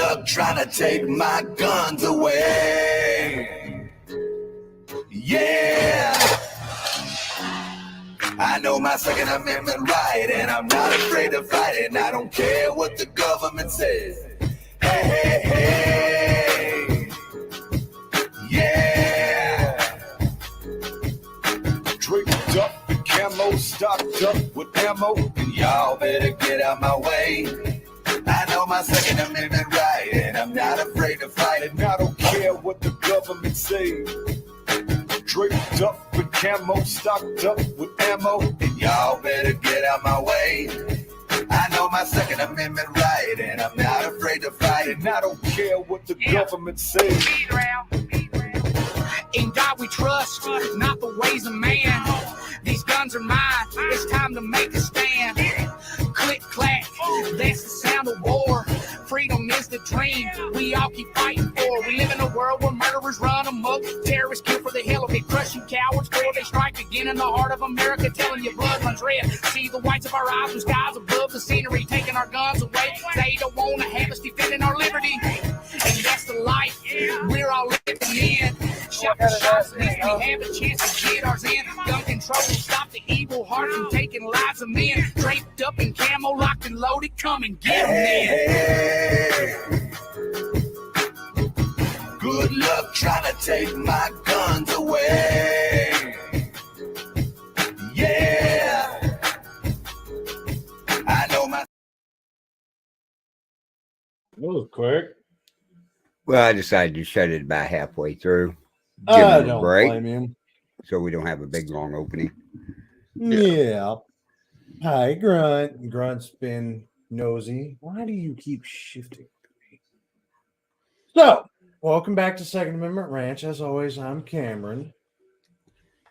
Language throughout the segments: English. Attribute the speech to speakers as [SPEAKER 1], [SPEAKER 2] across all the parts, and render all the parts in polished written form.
[SPEAKER 1] luck trying to take my guns away. Yeah. I know my Second Amendment right, and I'm not afraid to fight it. And I don't care what the government says. Hey, hey, hey. Yeah. Draped up in camo, stocked up with ammo, and y'all better get out my way. I know my Second Amendment right, and I'm not afraid to fight it. And I don't care what the government says. Draped up with camo, stocked up with ammo, and y'all better get out my way. I know my Second Amendment right, and I'm not afraid to fight it. And I don't care what the government says.
[SPEAKER 2] In God we trust, not the ways of man. These guns are mine, it's time to make a stand. Click, clack, that's the sound of war. Freedom is the dream we all keep fighting for. We live in a world where murderers run amok, terrorists kill for the hell of it, crushing cowards before they strike again in the heart of America, telling you blood runs red. See the whites of our eyes and skies above the scenery, taking our guns away. They don't want to have us defending our liberty, and that's the life we're all living in. Shot for shots, at least we have a chance to get ours in. Gun control will stop the evil heart from taking lives of men. Draped up in camo, locked and loaded, come and get them
[SPEAKER 1] then. Good luck trying to take my guns away. Yeah. I know my...
[SPEAKER 3] That was quick.
[SPEAKER 4] Well, I decided to shut it about halfway through.
[SPEAKER 3] I don't blame you.
[SPEAKER 4] So we don't have a big, long opening.
[SPEAKER 3] Yeah. Hi, Grunt. Grunt's been nosy. Why do you keep shifting? So, welcome back to Second Amendment Ranch. As always, I'm Cameron.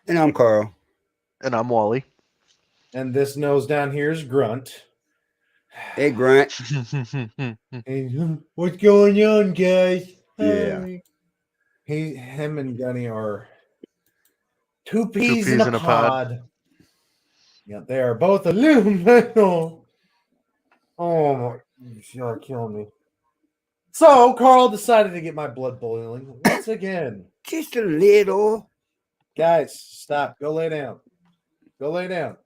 [SPEAKER 4] And I'm Carl.
[SPEAKER 5] And I'm Wally.
[SPEAKER 3] And this nose down here is Grunt.
[SPEAKER 4] Hey, Grunt.
[SPEAKER 3] Hey, what's going on, guys?
[SPEAKER 4] Yeah.
[SPEAKER 3] Him and Gunny are two peas in a pod. Yeah, they are both aluminum. Oh, you're killing me. So, Carl decided to get my blood boiling once again.
[SPEAKER 4] Just a little.
[SPEAKER 3] Guys, stop. Go lay down. Go lay down.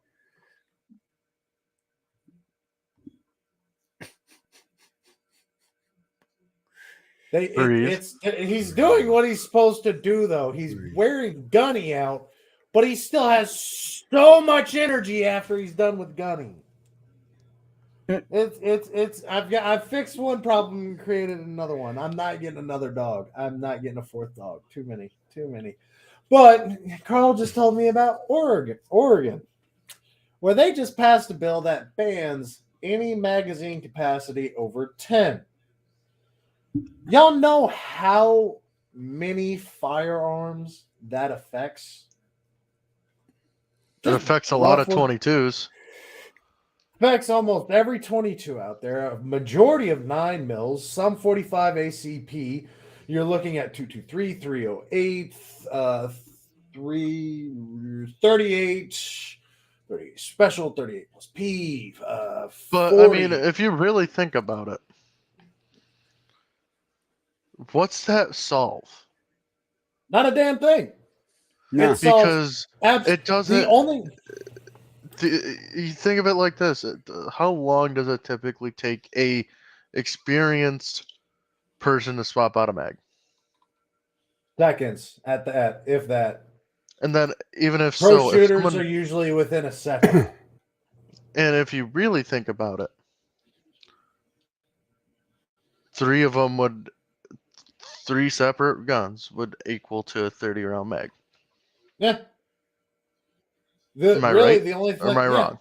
[SPEAKER 3] He's doing what he's supposed to do, though. He's wearing Gunny out, but he still has so much energy after he's done with Gunny. I've fixed one problem and created another one. I'm not getting another dog. I'm not getting a fourth dog. Too many. But Carl just told me about Oregon, where they just passed a bill that bans any magazine capacity over 10. Y'all know how many firearms that affects?
[SPEAKER 5] It affects a lot of 22s.
[SPEAKER 3] Affects almost every 22 out there. A majority of 9 mils, some 45 ACP. You're looking at 223, 308, 38, 38 special, 38 plus P.
[SPEAKER 5] But
[SPEAKER 3] 40.
[SPEAKER 5] I mean, if you really think about it, what's that solve?
[SPEAKER 3] Not a damn thing.
[SPEAKER 4] No,
[SPEAKER 5] because it doesn't. You think of it like this: how long does it typically take a experienced person to swap out a mag?
[SPEAKER 3] Seconds if that.
[SPEAKER 5] And then even if
[SPEAKER 3] pro shooters are usually within a second.
[SPEAKER 5] And if you really think about it, 3 separate guns would equal to a 30-round mag.
[SPEAKER 3] Yeah.
[SPEAKER 5] Am I right? Or am I wrong?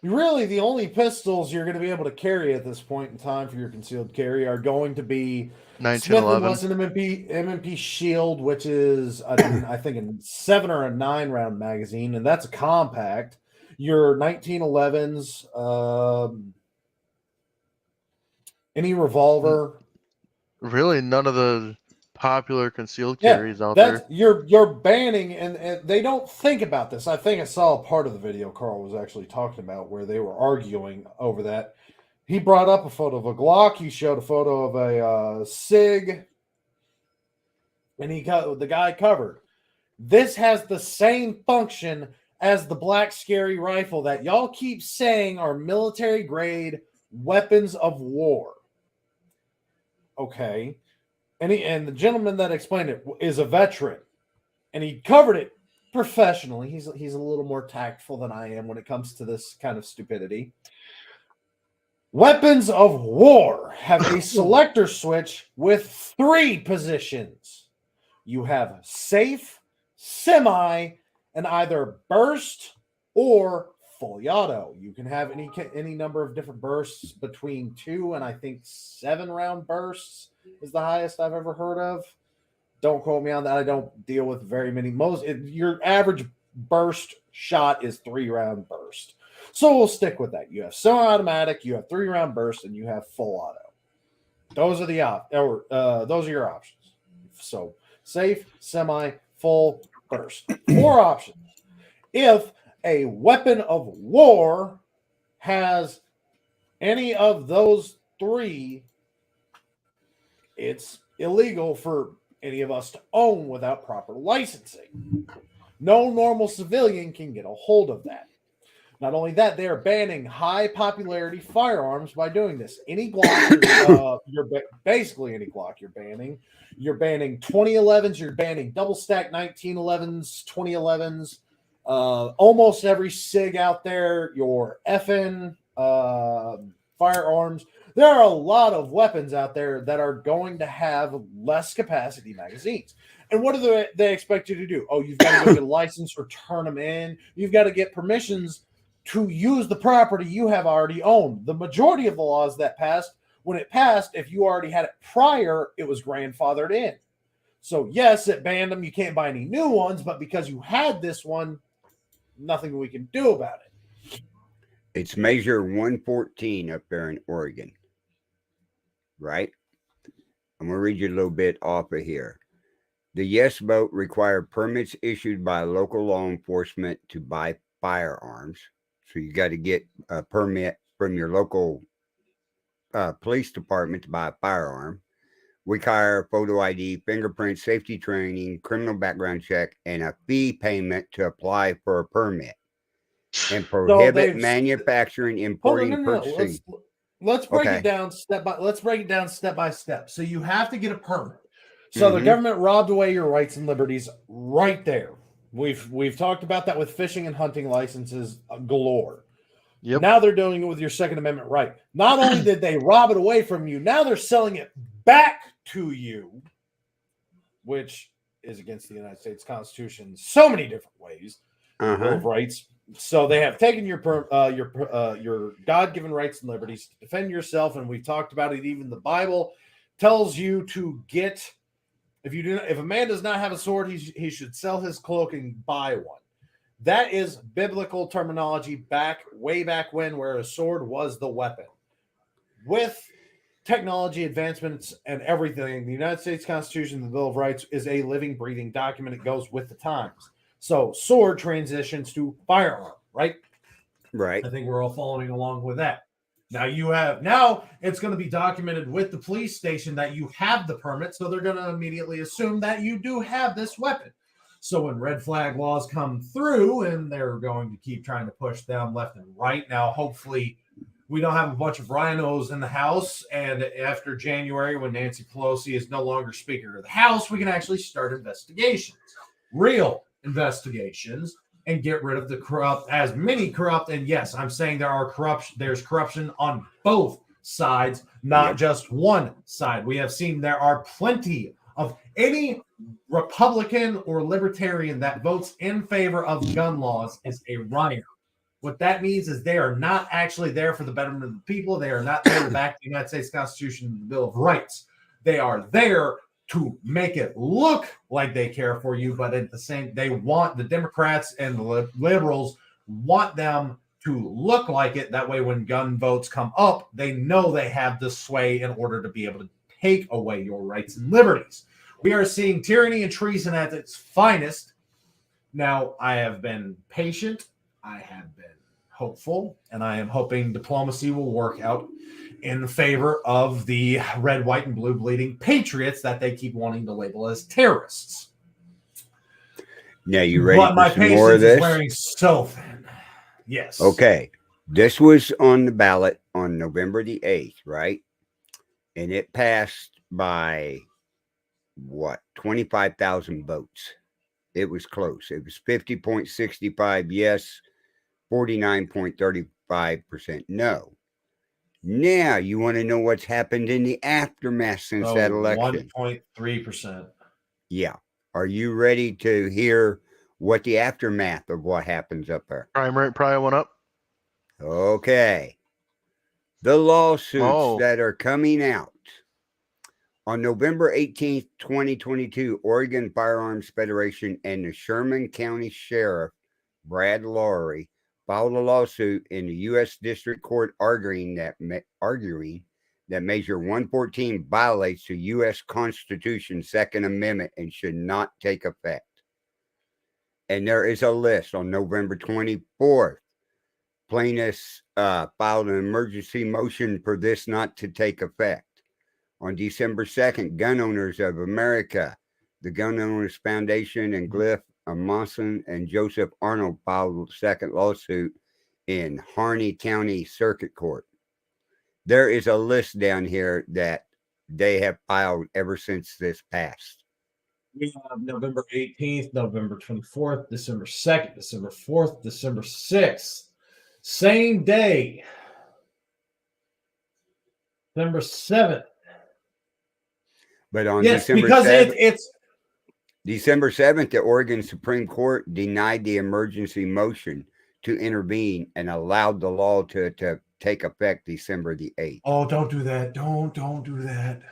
[SPEAKER 3] Really, the only pistols you're going to be able to carry at this point in time for your concealed carry are going to be Smith & Wesson M&P Shield, which is, I think, a 7 or a 9 round magazine, and that's a compact. Your 1911s, any revolver.
[SPEAKER 5] Really, none of the popular concealed carries out there.
[SPEAKER 3] You're banning, and they don't think about this. I think I saw a part of the video Carl was actually talking about where they were arguing over that. He brought up a photo of a Glock. He showed a photo of a SIG, and the guy covered. This has the same function as the Black Scary Rifle that y'all keep saying are military grade weapons of war. Okay. And the gentleman that explained it is a veteran, and he covered it professionally. He's a little more tactful than I am when it comes to this kind of stupidity. Weapons of war have a selector switch with 3 positions. You have safe, semi, and either burst or fully auto. You can have any number of different bursts between 2 and I think 7 round bursts is the highest I've ever heard of. Don't quote me on that. I don't deal with very many. Your average burst shot is 3 round burst. So we'll stick with that. You have semi-automatic, you have 3 round burst, and you have full auto. Those are those are your options. So safe, semi, full, burst. 4 options. If a weapon of war has any of those 3, it's illegal for any of us to own without proper licensing. No normal civilian can get a hold of that. Not only that, they are banning high popularity firearms by doing this. Any Glock, basically any Glock you're banning. You're banning 2011s, you're banning double stack 1911s, 2011s, almost every SIG out there, your FN firearms. There are a lot of weapons out there that are going to have less capacity magazines. And what do they expect you to do? Oh, you've got to go get a license or turn them in. You've got to get permissions to use the property you have already owned. The majority of the laws that passed, when it passed, if you already had it prior, it was grandfathered in. So yes, it banned them. You can't buy any new ones, but because you had this one, nothing we can do about it.
[SPEAKER 4] It's measure 114 up there in Oregon, right? I'm going to read you a little bit off of here. The yes vote required permits issued by local law enforcement to buy firearms. So you got to get a permit from your local police department to buy a firearm. Require photo ID, fingerprint, safety training, criminal background check, and a fee payment to apply for a permit. And prohibit manufacturing, importing, purchasing.
[SPEAKER 3] Let's break it down step by step. So you have to get a permit. So the government robbed away your rights and liberties right there. We've talked about that with fishing and hunting licenses galore. Yep. Now they're doing it with your Second Amendment right. Not only did they rob it away from you, now they're selling it back to you, which is against the United States Constitution in so many different ways. Bill of Rights. So they have taken your God-given rights and liberties to defend yourself, and we've talked about it. Even the Bible tells you to get. If a man does not have a sword, he should sell his cloak and buy one. That is biblical terminology way back when, where a sword was the weapon. With technology advancements and everything, the United States Constitution, the Bill of Rights, is a living, breathing document. It goes with the times. So sword transitions to firearm, right?
[SPEAKER 4] Right.
[SPEAKER 3] I think we're all following along with that. Now it's going to be documented with the police station that you have the permit, so they're going to immediately assume that you do have this weapon. So when red flag laws come through, and they're going to keep trying to push them left and right. Now, hopefully, we don't have a bunch of rhinos in the House, and after January, when Nancy Pelosi is no longer Speaker of the House, we can actually start investigations, real investigations, and get rid of the corrupt, as many corrupt. And yes, I'm saying there's corruption on both sides, not just one side. We have seen there are plenty of any Republican or Libertarian that votes in favor of gun laws is a rhino. What that means is they are not actually there for the betterment of the people. They are not there to back the United States Constitution and the Bill of Rights. They are there to make it look like they care for you, but at the same, they want the Democrats and the liberals want them to look like it. That way, when gun votes come up, they know they have the sway in order to be able to take away your rights and liberties. We are seeing tyranny and treason at its finest. Now, I have been patient. I have been hopeful, and I am hoping diplomacy will work out in favor of the red, white, and blue bleeding patriots that they keep wanting to label as terrorists.
[SPEAKER 4] Now, you ready
[SPEAKER 3] But
[SPEAKER 4] for
[SPEAKER 3] my
[SPEAKER 4] some more of
[SPEAKER 3] patience is
[SPEAKER 4] this?
[SPEAKER 3] wearing so thin. Yes.
[SPEAKER 4] Okay. This was on the ballot on November the 8th, right? And it passed by what? 25,000 votes. It was close. It was 50.65 yes, 49.35% no. Now, you want to know what's happened in the aftermath since that election?
[SPEAKER 3] 1.3%.
[SPEAKER 4] Yeah. Are you ready to hear what the aftermath of what happens up there?
[SPEAKER 5] Crime rate probably went up.
[SPEAKER 4] Okay. The lawsuits that are coming out. On November 18th, 2022, Oregon Firearms Federation and the Sherman County Sheriff, Brad Lowry, filed a lawsuit in the U.S. District Court arguing that Measure 114 violates the U.S. Constitution's Second Amendment and should not take effect. And there is a list on November 24th. Plaintiffs filed an emergency motion for this not to take effect. On December 2nd, Gun Owners of America, the Gun Owners Foundation, and Cliff Amundsen and Joseph Arnold filed a second lawsuit in Harney County Circuit Court. There is a list down here that they have filed ever since this passed.
[SPEAKER 3] We have November 18th, November 24th, December 2nd, December 4th, December 6th. Same day, December 7th.
[SPEAKER 4] But on
[SPEAKER 3] yes,
[SPEAKER 4] December
[SPEAKER 3] because
[SPEAKER 4] 7th,
[SPEAKER 3] it's
[SPEAKER 4] December 7th, the Oregon Supreme Court denied the emergency motion to intervene and allowed the law to take effect December the 8th.
[SPEAKER 3] Oh, don't do that. Don't do that.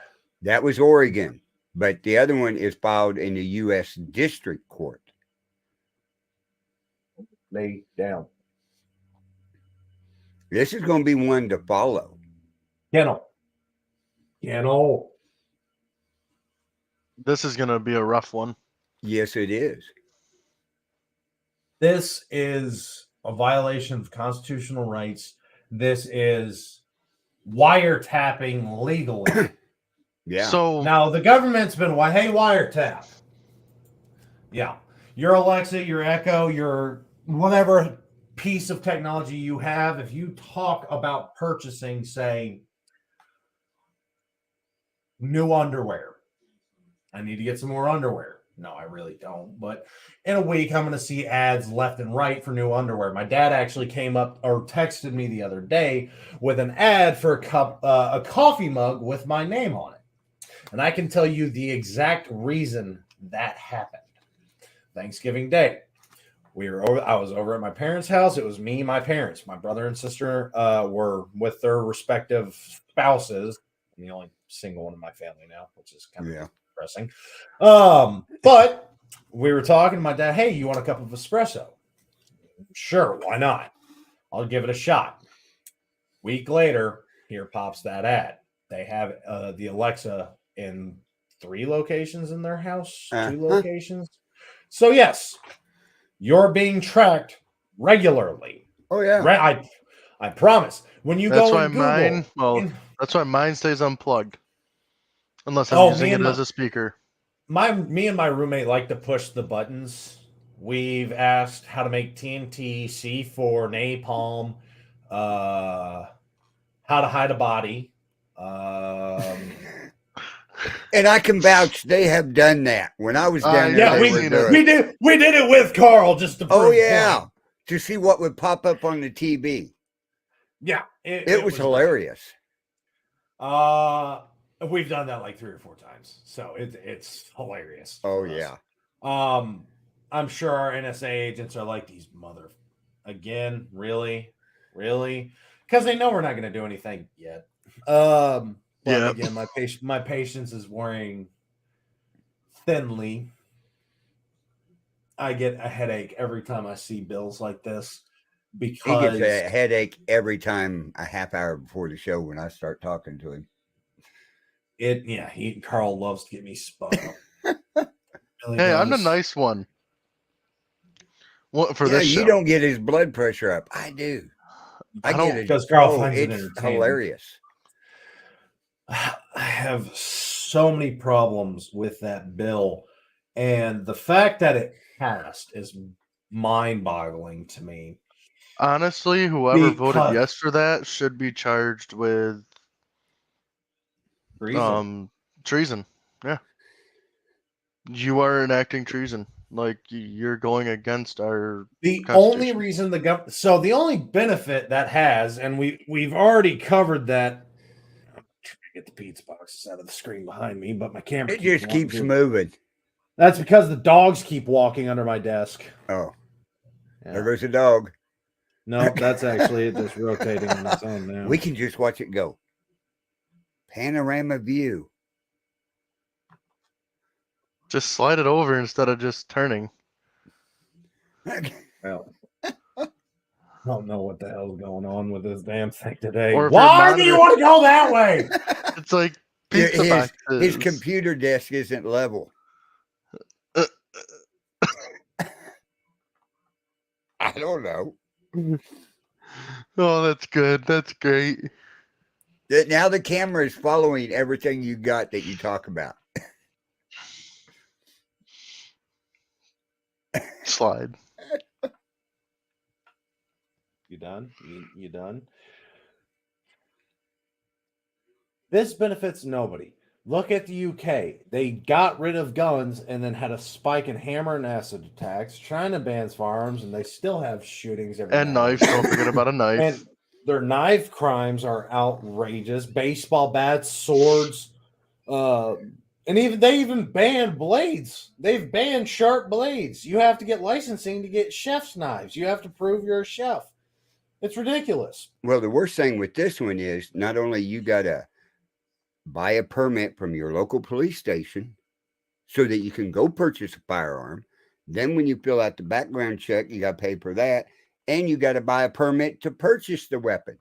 [SPEAKER 4] That was Oregon, but the other one is filed in the U.S. District Court.
[SPEAKER 3] Lay down.
[SPEAKER 4] This is going to be one to follow.
[SPEAKER 3] Kennel.
[SPEAKER 5] This is going to be a rough one.
[SPEAKER 4] Yes, it is.
[SPEAKER 3] This is a violation of constitutional rights. This is wiretapping legally.
[SPEAKER 4] Yeah.
[SPEAKER 5] So
[SPEAKER 3] now the government's been, hey, wiretap. Yeah. Your Alexa, your Echo, your whatever piece of technology you have, if you talk about purchasing, say, new underwear, I need to get some more underwear. No, I really don't. But in a week, I'm going to see ads left and right for new underwear. My dad actually came up or texted me the other day with an ad for a coffee mug with my name on it. And I can tell you the exact reason that happened. Thanksgiving Day. I was over at my parents' house. It was me, my parents, my brother and sister were with their respective spouses. I'm the only single one in my family now, which is kind of depressing. But we were talking to my dad. Hey, you want a cup of espresso? Sure, why not? I'll give it a shot. Week later, here pops that ad. They have the Alexa in 3 locations in their house, 2 locations. So yes, you're being tracked regularly.
[SPEAKER 4] Oh yeah.
[SPEAKER 3] I promise. When you
[SPEAKER 5] that's
[SPEAKER 3] go
[SPEAKER 5] why
[SPEAKER 3] in Google,
[SPEAKER 5] that's why mine stays unplugged. Unless I'm using it as a speaker.
[SPEAKER 3] Me and my roommate like to push the buttons. We've asked how to make TNT, C4, napalm, how to hide a body.
[SPEAKER 4] And I can vouch they have done that. When I was down there,
[SPEAKER 3] we did it with Carl just to prove
[SPEAKER 4] to see what would pop up on the TV.
[SPEAKER 3] Yeah,
[SPEAKER 4] it was hilarious.
[SPEAKER 3] We've done that like 3 or 4 times, so it's hilarious.
[SPEAKER 4] Oh yeah.
[SPEAKER 3] I'm sure our NSA agents are like, these again, really, because they know we're not going to do anything yet. But again, my patience is wearing thinly. I get a headache every time I see bills like this because
[SPEAKER 4] he gets a headache every time a half hour before the show when I start talking to him.
[SPEAKER 3] Carl loves to get me spun up.
[SPEAKER 5] Hey, I'm the nice one. What for
[SPEAKER 4] Yeah,
[SPEAKER 5] this
[SPEAKER 4] you
[SPEAKER 5] show?
[SPEAKER 4] don't get his blood pressure up. I do. I
[SPEAKER 5] don't-
[SPEAKER 4] get it.
[SPEAKER 3] Because Carl
[SPEAKER 4] Oh,
[SPEAKER 3] finds it
[SPEAKER 4] it's
[SPEAKER 3] entertaining.
[SPEAKER 4] hilarious.
[SPEAKER 3] I have so many problems with that bill, and the fact that it passed is mind-boggling to me.
[SPEAKER 5] Honestly, whoever voted
[SPEAKER 3] Because
[SPEAKER 5] yes for that should be charged with treason. Yeah. You are enacting treason. Like you're going against our
[SPEAKER 3] the only
[SPEAKER 5] Constitution.
[SPEAKER 3] reason the only benefit that has, and we've already covered that. I'm trying to get the pizza boxes out of the screen behind me, but my camera
[SPEAKER 4] It just keeps moving.
[SPEAKER 3] That's because the dogs keep walking under my desk.
[SPEAKER 4] Oh,
[SPEAKER 3] Yeah.
[SPEAKER 4] there goes the dog.
[SPEAKER 3] No, that's actually it just rotating on its own now.
[SPEAKER 4] We can just watch it go. Panorama view.
[SPEAKER 5] Just slide it over instead of just turning.
[SPEAKER 3] Well, I don't know what the hell's going on with this damn thing today.
[SPEAKER 5] Or if
[SPEAKER 3] Why do you want to go that way?
[SPEAKER 5] It's like pizza boxes.
[SPEAKER 4] His computer desk isn't level. I don't know.
[SPEAKER 5] Oh, that's good. That's great.
[SPEAKER 4] Now the camera is following everything you got that you talk about.
[SPEAKER 5] Slide.
[SPEAKER 3] You done? You done? This benefits nobody. Look at the UK. They got rid of guns and then had a spike in hammer and acid attacks. China bans firearms and they still have shootings every
[SPEAKER 5] And
[SPEAKER 3] now
[SPEAKER 5] knives. Don't forget about a knife.
[SPEAKER 3] And their knife crimes are outrageous. Baseball bats, swords, and they even banned blades. They've banned sharp blades. You have to get licensing to get chef's knives. You have to prove you're a chef. It's ridiculous.
[SPEAKER 4] Well, the worst thing with this one is not only you got to buy a permit from your local police station so that you can go purchase a firearm. Then when you fill out the background check, you got to pay for that. And you got to buy a permit to purchase the weapon.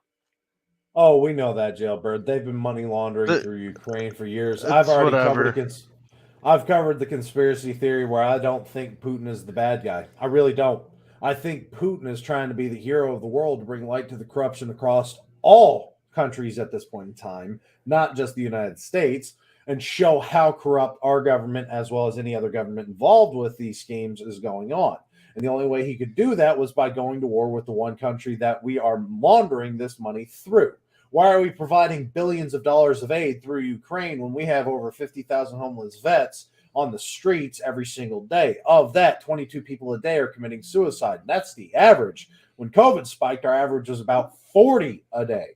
[SPEAKER 3] Oh, we know that, Jailbird. They've been money laundering through Ukraine for years. I've already covered the conspiracy theory where I don't think Putin is the bad guy. I really don't. I think Putin is trying to be the hero of the world to bring light to the corruption across all countries at this point in time, not just the United States, and show how corrupt our government, as well as any other government involved with these schemes, is going on. And the only way he could do that was by going to war with the one country that we are laundering this money through. Why are we providing billions of dollars of aid through Ukraine when we have over 50,000 homeless vets on the streets every single day? Of that, 22 people a day are committing suicide. That's the average. When COVID spiked, our average was about 40 a day.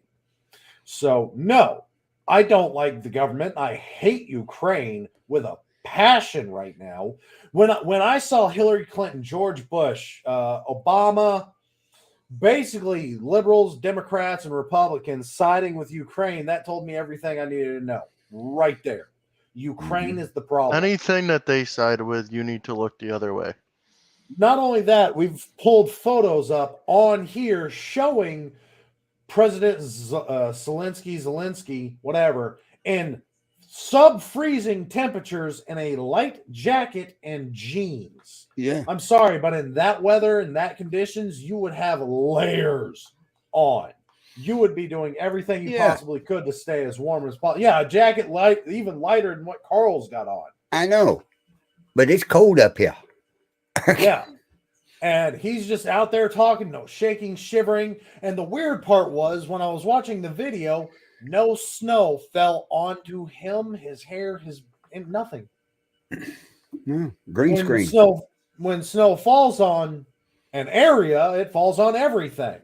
[SPEAKER 3] So, no, I don't like the government. I hate Ukraine with a passion right now. When I saw Hillary Clinton, George Bush, Obama, basically liberals, Democrats, and Republicans siding with Ukraine, that told me everything I needed to know right there. Ukraine is the problem.
[SPEAKER 5] Anything that they side with, you need to look the other way.
[SPEAKER 3] Not only that, we've pulled photos up on here showing President Zelensky, whatever, in sub-freezing temperatures in a light jacket and jeans.
[SPEAKER 4] Yeah.
[SPEAKER 3] I'm sorry, but in that weather and that conditions, you would have layers on. You would be doing everything you possibly could to stay as warm as possible. Yeah, a jacket even lighter than what Carl's got on.
[SPEAKER 4] I know, but it's cold up here.
[SPEAKER 3] Yeah. And he's just out there talking, no shaking, shivering. And the weird part was when I was watching the video, no snow fell onto him, his hair, and nothing.
[SPEAKER 4] No, green screen.
[SPEAKER 3] When snow falls on an area, it falls on everything.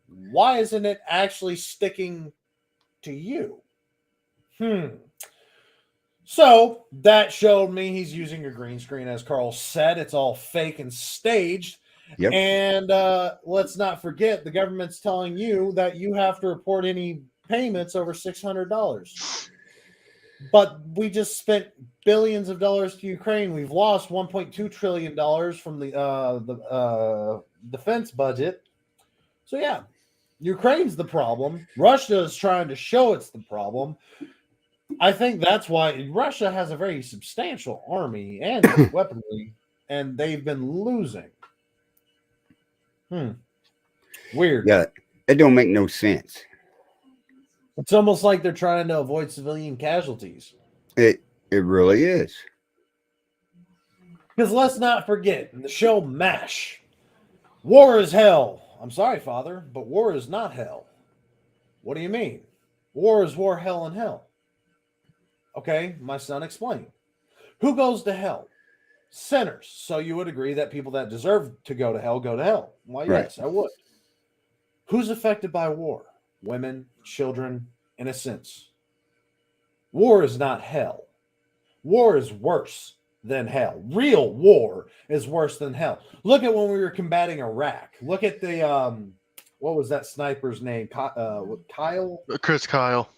[SPEAKER 3] Why isn't it actually sticking to you? So that showed me he's using a green screen, as Carl said. It's all fake and staged.
[SPEAKER 4] Yep.
[SPEAKER 3] And let's not forget, the government's telling you that you have to report any payments over $600. But we just spent billions of dollars to Ukraine. We've lost $1.2 trillion from the defense budget. So, yeah, Ukraine's the problem. Russia is trying to show it's the problem. I think that's why Russia has a very substantial army and weaponry, and they've been losing. Weird.
[SPEAKER 4] Yeah, it don't make no sense.
[SPEAKER 3] It's almost like they're trying to avoid civilian casualties.
[SPEAKER 4] It really is.
[SPEAKER 3] Because let's not forget, in the show MASH, war is hell. I'm sorry, Father, but war is not hell. What do you mean? War is war, hell, and hell. Okay, my son explained. Who goes to hell? Sinners. So you would agree that people that deserve to go to hell go to hell. Why,
[SPEAKER 4] Right.
[SPEAKER 3] yes, I would. Who's affected by war? Women, children, innocents. War is not hell. War is worse than hell. Real war is worse than hell. Look at when we were combating Iraq. Look at the what was that sniper's name? Kyle?
[SPEAKER 5] Chris Kyle.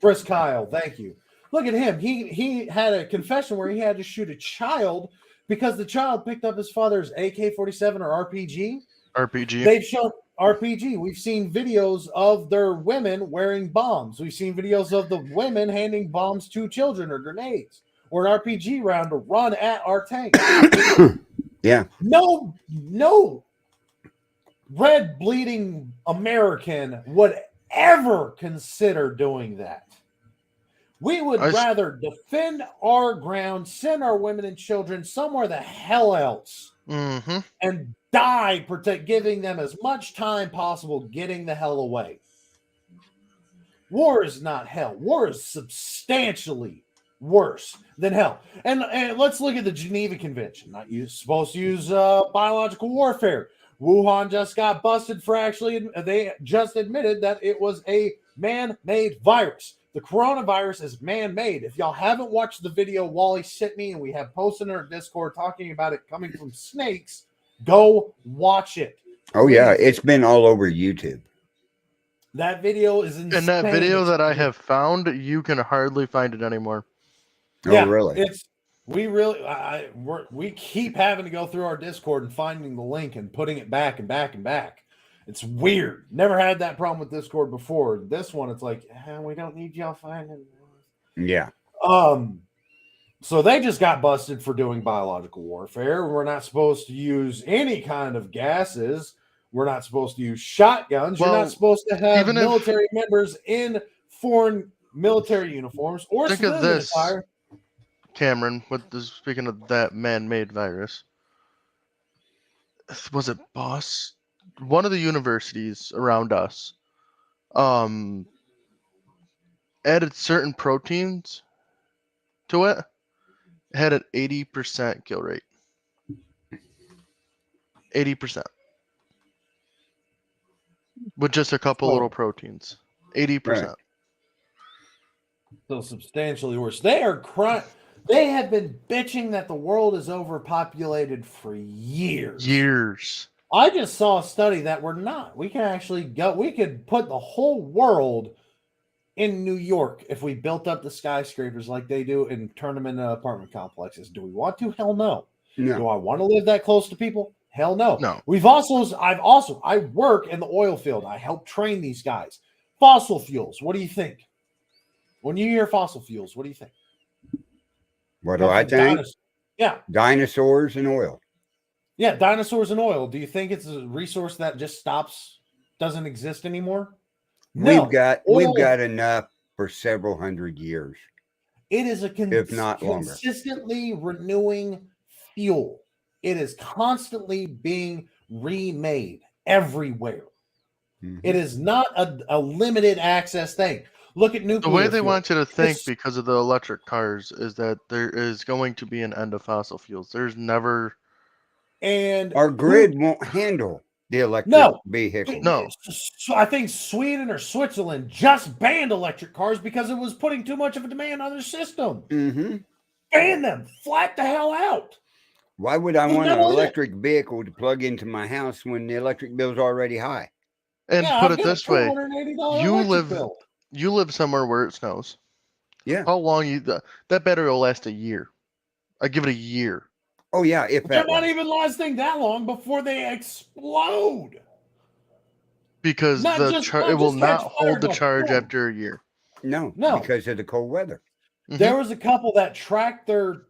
[SPEAKER 3] Chris Kyle, thank you. Look at him. He had a confession where he had to shoot a child because the child picked up his father's AK-47 or RPG.
[SPEAKER 5] RPG.
[SPEAKER 3] They've shown RPG. We've seen videos of their women wearing bombs. We've seen videos of the women handing bombs to children or grenades or an RPG round to run at our tank.
[SPEAKER 4] Yeah.
[SPEAKER 3] No red bleeding American would ever consider doing that. We would rather defend our ground, send our women and children somewhere the hell else, and die, giving them as much time possible getting the hell away. War is not hell. War is substantially worse than hell. And let's look at the Geneva Convention. Not supposed to use biological warfare. Wuhan just got busted for they just admitted that it was a man-made virus. The coronavirus is man-made. If y'all haven't watched the video Wally sent me and we have posted in our Discord talking about it coming from snakes, go watch it.
[SPEAKER 4] Oh, yeah. It's been all over YouTube.
[SPEAKER 3] That video is insane.
[SPEAKER 5] And that video that I have found, you can hardly find it anymore.
[SPEAKER 3] Yeah,
[SPEAKER 4] oh, really?
[SPEAKER 3] We keep having to go through our Discord and finding the link and putting it back and back and back. It's weird. Never had that problem with Discord before. This one, it's like, we don't need y'all finding.
[SPEAKER 4] Yeah.
[SPEAKER 3] So they just got busted for doing biological warfare. We're not supposed to use any kind of gases. We're not supposed to use shotguns. You're not supposed to have military members in foreign military uniforms or
[SPEAKER 5] think of
[SPEAKER 3] civilian
[SPEAKER 5] this,
[SPEAKER 3] attire.
[SPEAKER 5] Cameron, speaking of that man-made virus, was it Boss? One of the universities around us added certain proteins to it, had an 80% kill rate. 80%. With just a couple little proteins. 80%.
[SPEAKER 4] Right.
[SPEAKER 3] So substantially worse. They are They have been bitching that the world is overpopulated for years. I just saw a study that we're not. We can actually go. We could put the whole world in New York if we built up the skyscrapers like they do and turn them into apartment complexes. Do we want to? Hell no.
[SPEAKER 4] No.
[SPEAKER 3] Do I want to live that close to people? Hell no.
[SPEAKER 5] No.
[SPEAKER 3] I work in the oil field. I help train these guys. Fossil fuels. What do you think? When you hear fossil fuels, what do you think?
[SPEAKER 4] What do I think?
[SPEAKER 3] Yeah.
[SPEAKER 4] Dinosaurs and oil.
[SPEAKER 3] Yeah, dinosaurs and oil. Do you think it's a resource that just doesn't exist anymore? No.
[SPEAKER 4] We've got enough for several hundred years.
[SPEAKER 3] It is
[SPEAKER 4] if not longer.
[SPEAKER 3] Consistently renewing fuel. It is constantly being remade everywhere. Mm-hmm. It is not a limited access thing. Look at nuclear.
[SPEAKER 5] The way they want you to think because of the electric cars is that there is going to be an end of fossil fuels. There's never...
[SPEAKER 3] And
[SPEAKER 4] our grid won't handle the electric vehicle.
[SPEAKER 5] No.
[SPEAKER 3] I think Sweden or Switzerland just banned electric cars because it was putting too much of a demand on their system.
[SPEAKER 4] Mm-hmm.
[SPEAKER 3] Ban them. Flat the hell out.
[SPEAKER 4] Why would I want an electric vehicle to plug into my house when the electric bill's already high?
[SPEAKER 5] And put it this way. You live somewhere where it snows.
[SPEAKER 4] Yeah.
[SPEAKER 5] How long that battery will last a year. I give it a year.
[SPEAKER 4] Oh yeah, if
[SPEAKER 3] they're not even lasting that long before they explode.
[SPEAKER 5] Because it will not hold the charge after a year.
[SPEAKER 4] No, because of the cold weather.
[SPEAKER 3] Mm-hmm. There was a couple that tracked their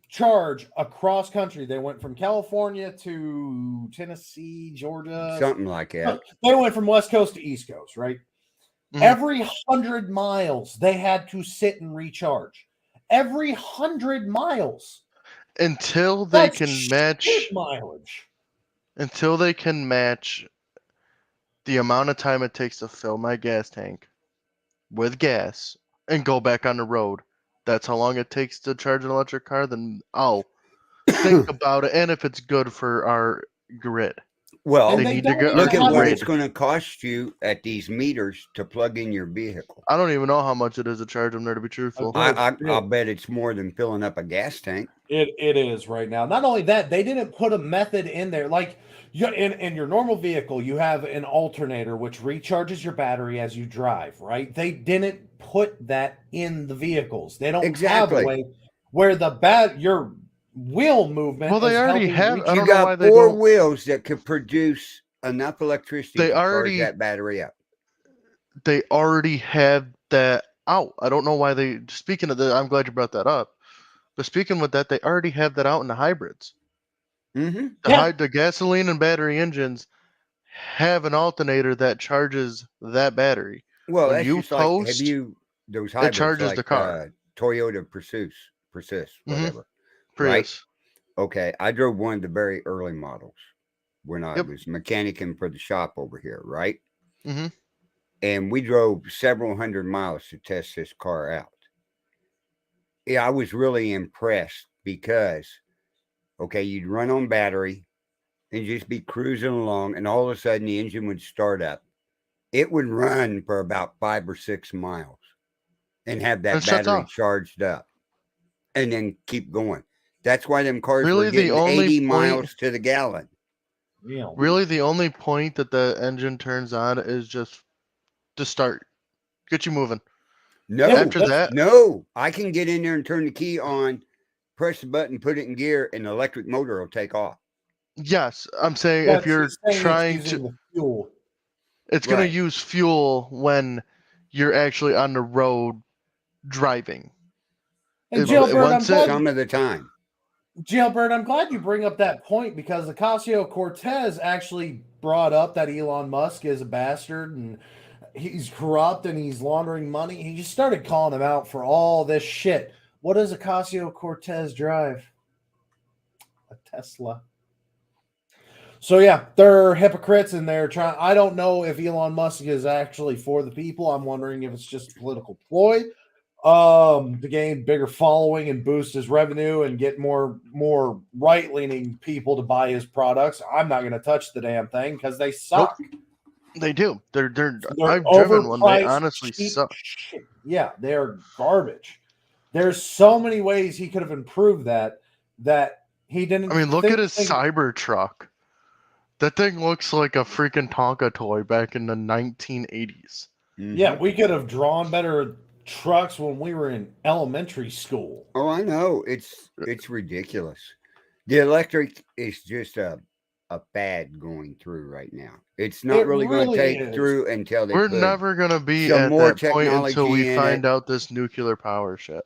[SPEAKER 3] charge across country. They went from California to Tennessee, Georgia,
[SPEAKER 4] something like that.
[SPEAKER 3] They went from West Coast to East Coast, right?
[SPEAKER 5] Mhm.
[SPEAKER 3] Every 100 miles, they had to sit and recharge. Every 100 miles.
[SPEAKER 5] Until they
[SPEAKER 3] That's
[SPEAKER 5] can match
[SPEAKER 3] mileage.
[SPEAKER 5] until they can match the amount of time it takes to fill my gas tank with gas and go back on the road. That's how long it takes to charge an electric car, then I'll think about it, and if it's good for our grid.
[SPEAKER 4] Well,
[SPEAKER 3] And
[SPEAKER 5] They
[SPEAKER 3] they
[SPEAKER 5] need to
[SPEAKER 3] don't
[SPEAKER 5] get
[SPEAKER 3] even
[SPEAKER 4] look at
[SPEAKER 3] have
[SPEAKER 4] what
[SPEAKER 3] a-
[SPEAKER 4] it's going to cost you at these meters to plug in your vehicle.
[SPEAKER 5] I don't even know how much it is to charge them there, to be truthful.
[SPEAKER 3] Okay.
[SPEAKER 4] I'll bet it's more than filling up a gas tank.
[SPEAKER 3] It is right now. Not only that, they didn't put a method in there. Like in your normal vehicle, you have an alternator which recharges your battery as you drive, right? They didn't put that in the vehicles. They don't have
[SPEAKER 4] Exactly.
[SPEAKER 3] a way where your wheel movement.
[SPEAKER 5] Well, they
[SPEAKER 3] is
[SPEAKER 5] already
[SPEAKER 3] helping
[SPEAKER 5] have. I
[SPEAKER 4] You
[SPEAKER 5] don't know why
[SPEAKER 4] got
[SPEAKER 5] they
[SPEAKER 4] 4
[SPEAKER 5] don't.
[SPEAKER 4] wheels that could produce enough electricity
[SPEAKER 5] They
[SPEAKER 4] to charge
[SPEAKER 5] already-
[SPEAKER 4] that battery up.
[SPEAKER 5] They already have that out. I don't know why they. Speaking of that, I'm glad you brought that up. But speaking with that, they already have that out in the hybrids.
[SPEAKER 4] Mm-hmm.
[SPEAKER 5] The gasoline and battery engines have an alternator that charges that battery.
[SPEAKER 4] Well,
[SPEAKER 5] When
[SPEAKER 4] that's
[SPEAKER 5] you
[SPEAKER 4] just like
[SPEAKER 5] post,
[SPEAKER 4] those hybrids
[SPEAKER 5] charges
[SPEAKER 4] like
[SPEAKER 5] the car.
[SPEAKER 4] Toyota Persist,
[SPEAKER 5] Mhm.
[SPEAKER 4] whatever.
[SPEAKER 5] Prius.
[SPEAKER 4] Right? Okay, I drove one of the very early models when I
[SPEAKER 5] Yep.
[SPEAKER 4] was mechanicing for the shop over here, right?
[SPEAKER 5] Mhm.
[SPEAKER 4] And we drove several hundred miles to test this car out. Yeah, I was really impressed because, okay, you'd run on battery and just be cruising along, and all of a sudden the engine would start up. It would run for about 5 or 6 miles and have that
[SPEAKER 5] And shuts
[SPEAKER 4] battery
[SPEAKER 5] off.
[SPEAKER 4] charged up and then keep going. That's why them cars
[SPEAKER 5] Really,
[SPEAKER 4] were
[SPEAKER 5] the
[SPEAKER 4] getting
[SPEAKER 5] only
[SPEAKER 4] 80
[SPEAKER 5] point-
[SPEAKER 4] miles to the gallon.
[SPEAKER 5] Really, the only point that the engine turns on is just to start, get you moving.
[SPEAKER 4] No,
[SPEAKER 5] After that,
[SPEAKER 4] no, I can get in there and turn the key on, press the button, put it in gear, and the electric motor will take off.
[SPEAKER 5] yes, I'm saying
[SPEAKER 3] But
[SPEAKER 5] if you're
[SPEAKER 3] he's saying it's
[SPEAKER 5] trying
[SPEAKER 3] using
[SPEAKER 5] to,
[SPEAKER 3] the fuel.
[SPEAKER 5] it's going
[SPEAKER 4] Right.
[SPEAKER 5] to use fuel when you're actually on the road driving.
[SPEAKER 3] And
[SPEAKER 5] It-
[SPEAKER 3] Jailbird, I'm
[SPEAKER 5] once
[SPEAKER 3] glad
[SPEAKER 4] Some of the time.
[SPEAKER 3] Jailbird, I'm glad you bring up that point because Ocasio-Cortez actually brought up that Elon Musk is a bastard and he's corrupt and he's laundering money. He just started calling him out for all this shit. What does Ocasio-Cortez drive? A Tesla. So yeah, they're hypocrites and they're trying. I don't know if Elon Musk is actually for the people. I'm wondering if it's just a political ploy to gain bigger following and boost his revenue and get more right-leaning people to buy his products. I'm not going to touch the damn thing because they suck.
[SPEAKER 5] They do. They're I've
[SPEAKER 3] Overpriced,
[SPEAKER 5] driven one. They honestly
[SPEAKER 3] cheap
[SPEAKER 5] suck.
[SPEAKER 3] shit. Yeah, they're garbage. There's so many ways he could have improved that he didn't.
[SPEAKER 5] I mean, look at his
[SPEAKER 3] think-
[SPEAKER 5] Cybertruck. That thing looks like a freaking Tonka toy back in the 1980s.
[SPEAKER 3] Yeah, we could have drawn better trucks when we were in elementary school.
[SPEAKER 4] Oh, I know. It's ridiculous. The electric is just a fad going through right now. It's not
[SPEAKER 3] It
[SPEAKER 4] really going to
[SPEAKER 3] really
[SPEAKER 4] take
[SPEAKER 3] is.
[SPEAKER 4] through until they
[SPEAKER 5] We're
[SPEAKER 4] put
[SPEAKER 5] never gonna be
[SPEAKER 4] some
[SPEAKER 5] at
[SPEAKER 4] more
[SPEAKER 5] that point until
[SPEAKER 4] technology
[SPEAKER 5] we
[SPEAKER 4] in
[SPEAKER 5] find
[SPEAKER 4] it.
[SPEAKER 5] out this nuclear power shit.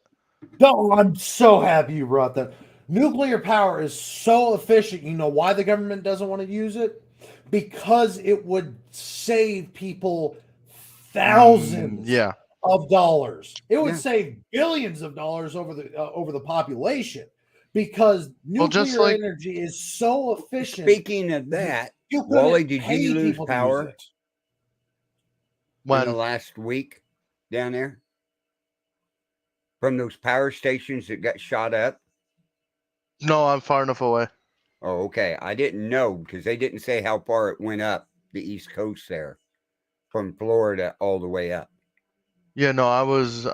[SPEAKER 3] No, I'm so happy you brought that. Nuclear power is so efficient. You know why the government doesn't want to use it? Because it would save people thousands
[SPEAKER 5] Yeah.
[SPEAKER 3] of dollars. It would
[SPEAKER 4] Yeah.
[SPEAKER 3] save billions of dollars over the population because nuclear
[SPEAKER 5] just like-
[SPEAKER 3] energy is so efficient.
[SPEAKER 4] Speaking of that,
[SPEAKER 3] You couldn't
[SPEAKER 4] Wally, did
[SPEAKER 3] pay
[SPEAKER 4] you lose
[SPEAKER 3] people to use
[SPEAKER 4] power
[SPEAKER 3] it.
[SPEAKER 4] in the
[SPEAKER 5] When
[SPEAKER 4] last week down there? From those power stations that got shot up?
[SPEAKER 5] no, I'm far enough away.
[SPEAKER 4] Oh, okay. I didn't know because they didn't say how far it went up the East Coast there, from Florida all the way up.
[SPEAKER 5] Yeah, no, I was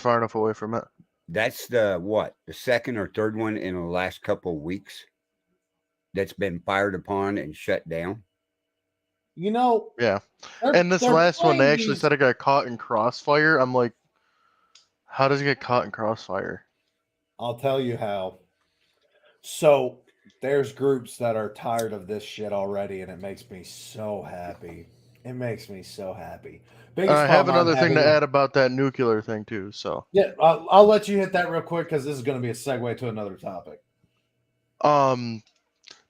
[SPEAKER 5] far enough away from it.
[SPEAKER 4] That's the second or third one in the last couple of weeks that's been fired upon and shut down.
[SPEAKER 3] You know,
[SPEAKER 5] Yeah.
[SPEAKER 3] they're-
[SPEAKER 5] And this
[SPEAKER 3] they're
[SPEAKER 5] last one, they
[SPEAKER 3] playing
[SPEAKER 5] actually
[SPEAKER 3] these-
[SPEAKER 5] said it got caught in crossfire. I'm like, how does it get caught in crossfire?
[SPEAKER 3] I'll tell you how. So there's groups that are tired of this shit already, and it makes me so happy. It makes me so happy.
[SPEAKER 5] I have another thing to add about that nuclear thing too. So
[SPEAKER 3] yeah, I'll let you hit that real quick because this is going to be a segue to another topic.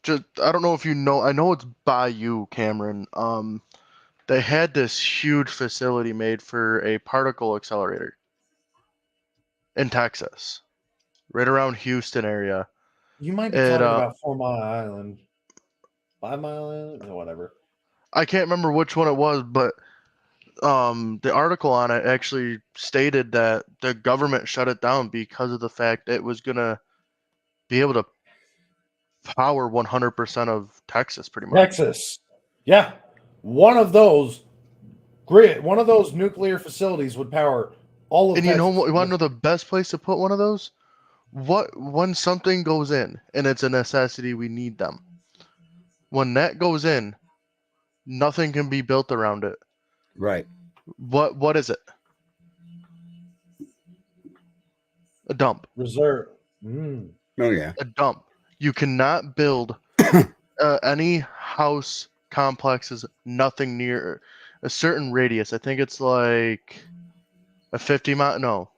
[SPEAKER 5] Just I don't know if you know. I know it's by you, Cameron. They had this huge facility made for a particle accelerator in Texas, right around Houston area.
[SPEAKER 3] You might be talking about 4 Mile Island, 5 Mile Island, or whatever.
[SPEAKER 5] I can't remember which one it was, but the article on it actually stated that the government shut it down because of the fact it was gonna be able to power 100% of Texas, pretty much.
[SPEAKER 3] Texas, yeah, one of those nuclear facilities would power all of
[SPEAKER 5] And
[SPEAKER 3] Texas.
[SPEAKER 5] you know what? You want to know the best place to put one of those? When something goes in and it's a necessity, we need them. When that goes in, nothing can be built around it.
[SPEAKER 4] Right.
[SPEAKER 5] What is it? A dump.
[SPEAKER 3] Reserve.
[SPEAKER 4] Oh yeah.
[SPEAKER 5] A dump. You cannot build any house complexes, nothing near a certain radius. I think it's like a 50-mile. No.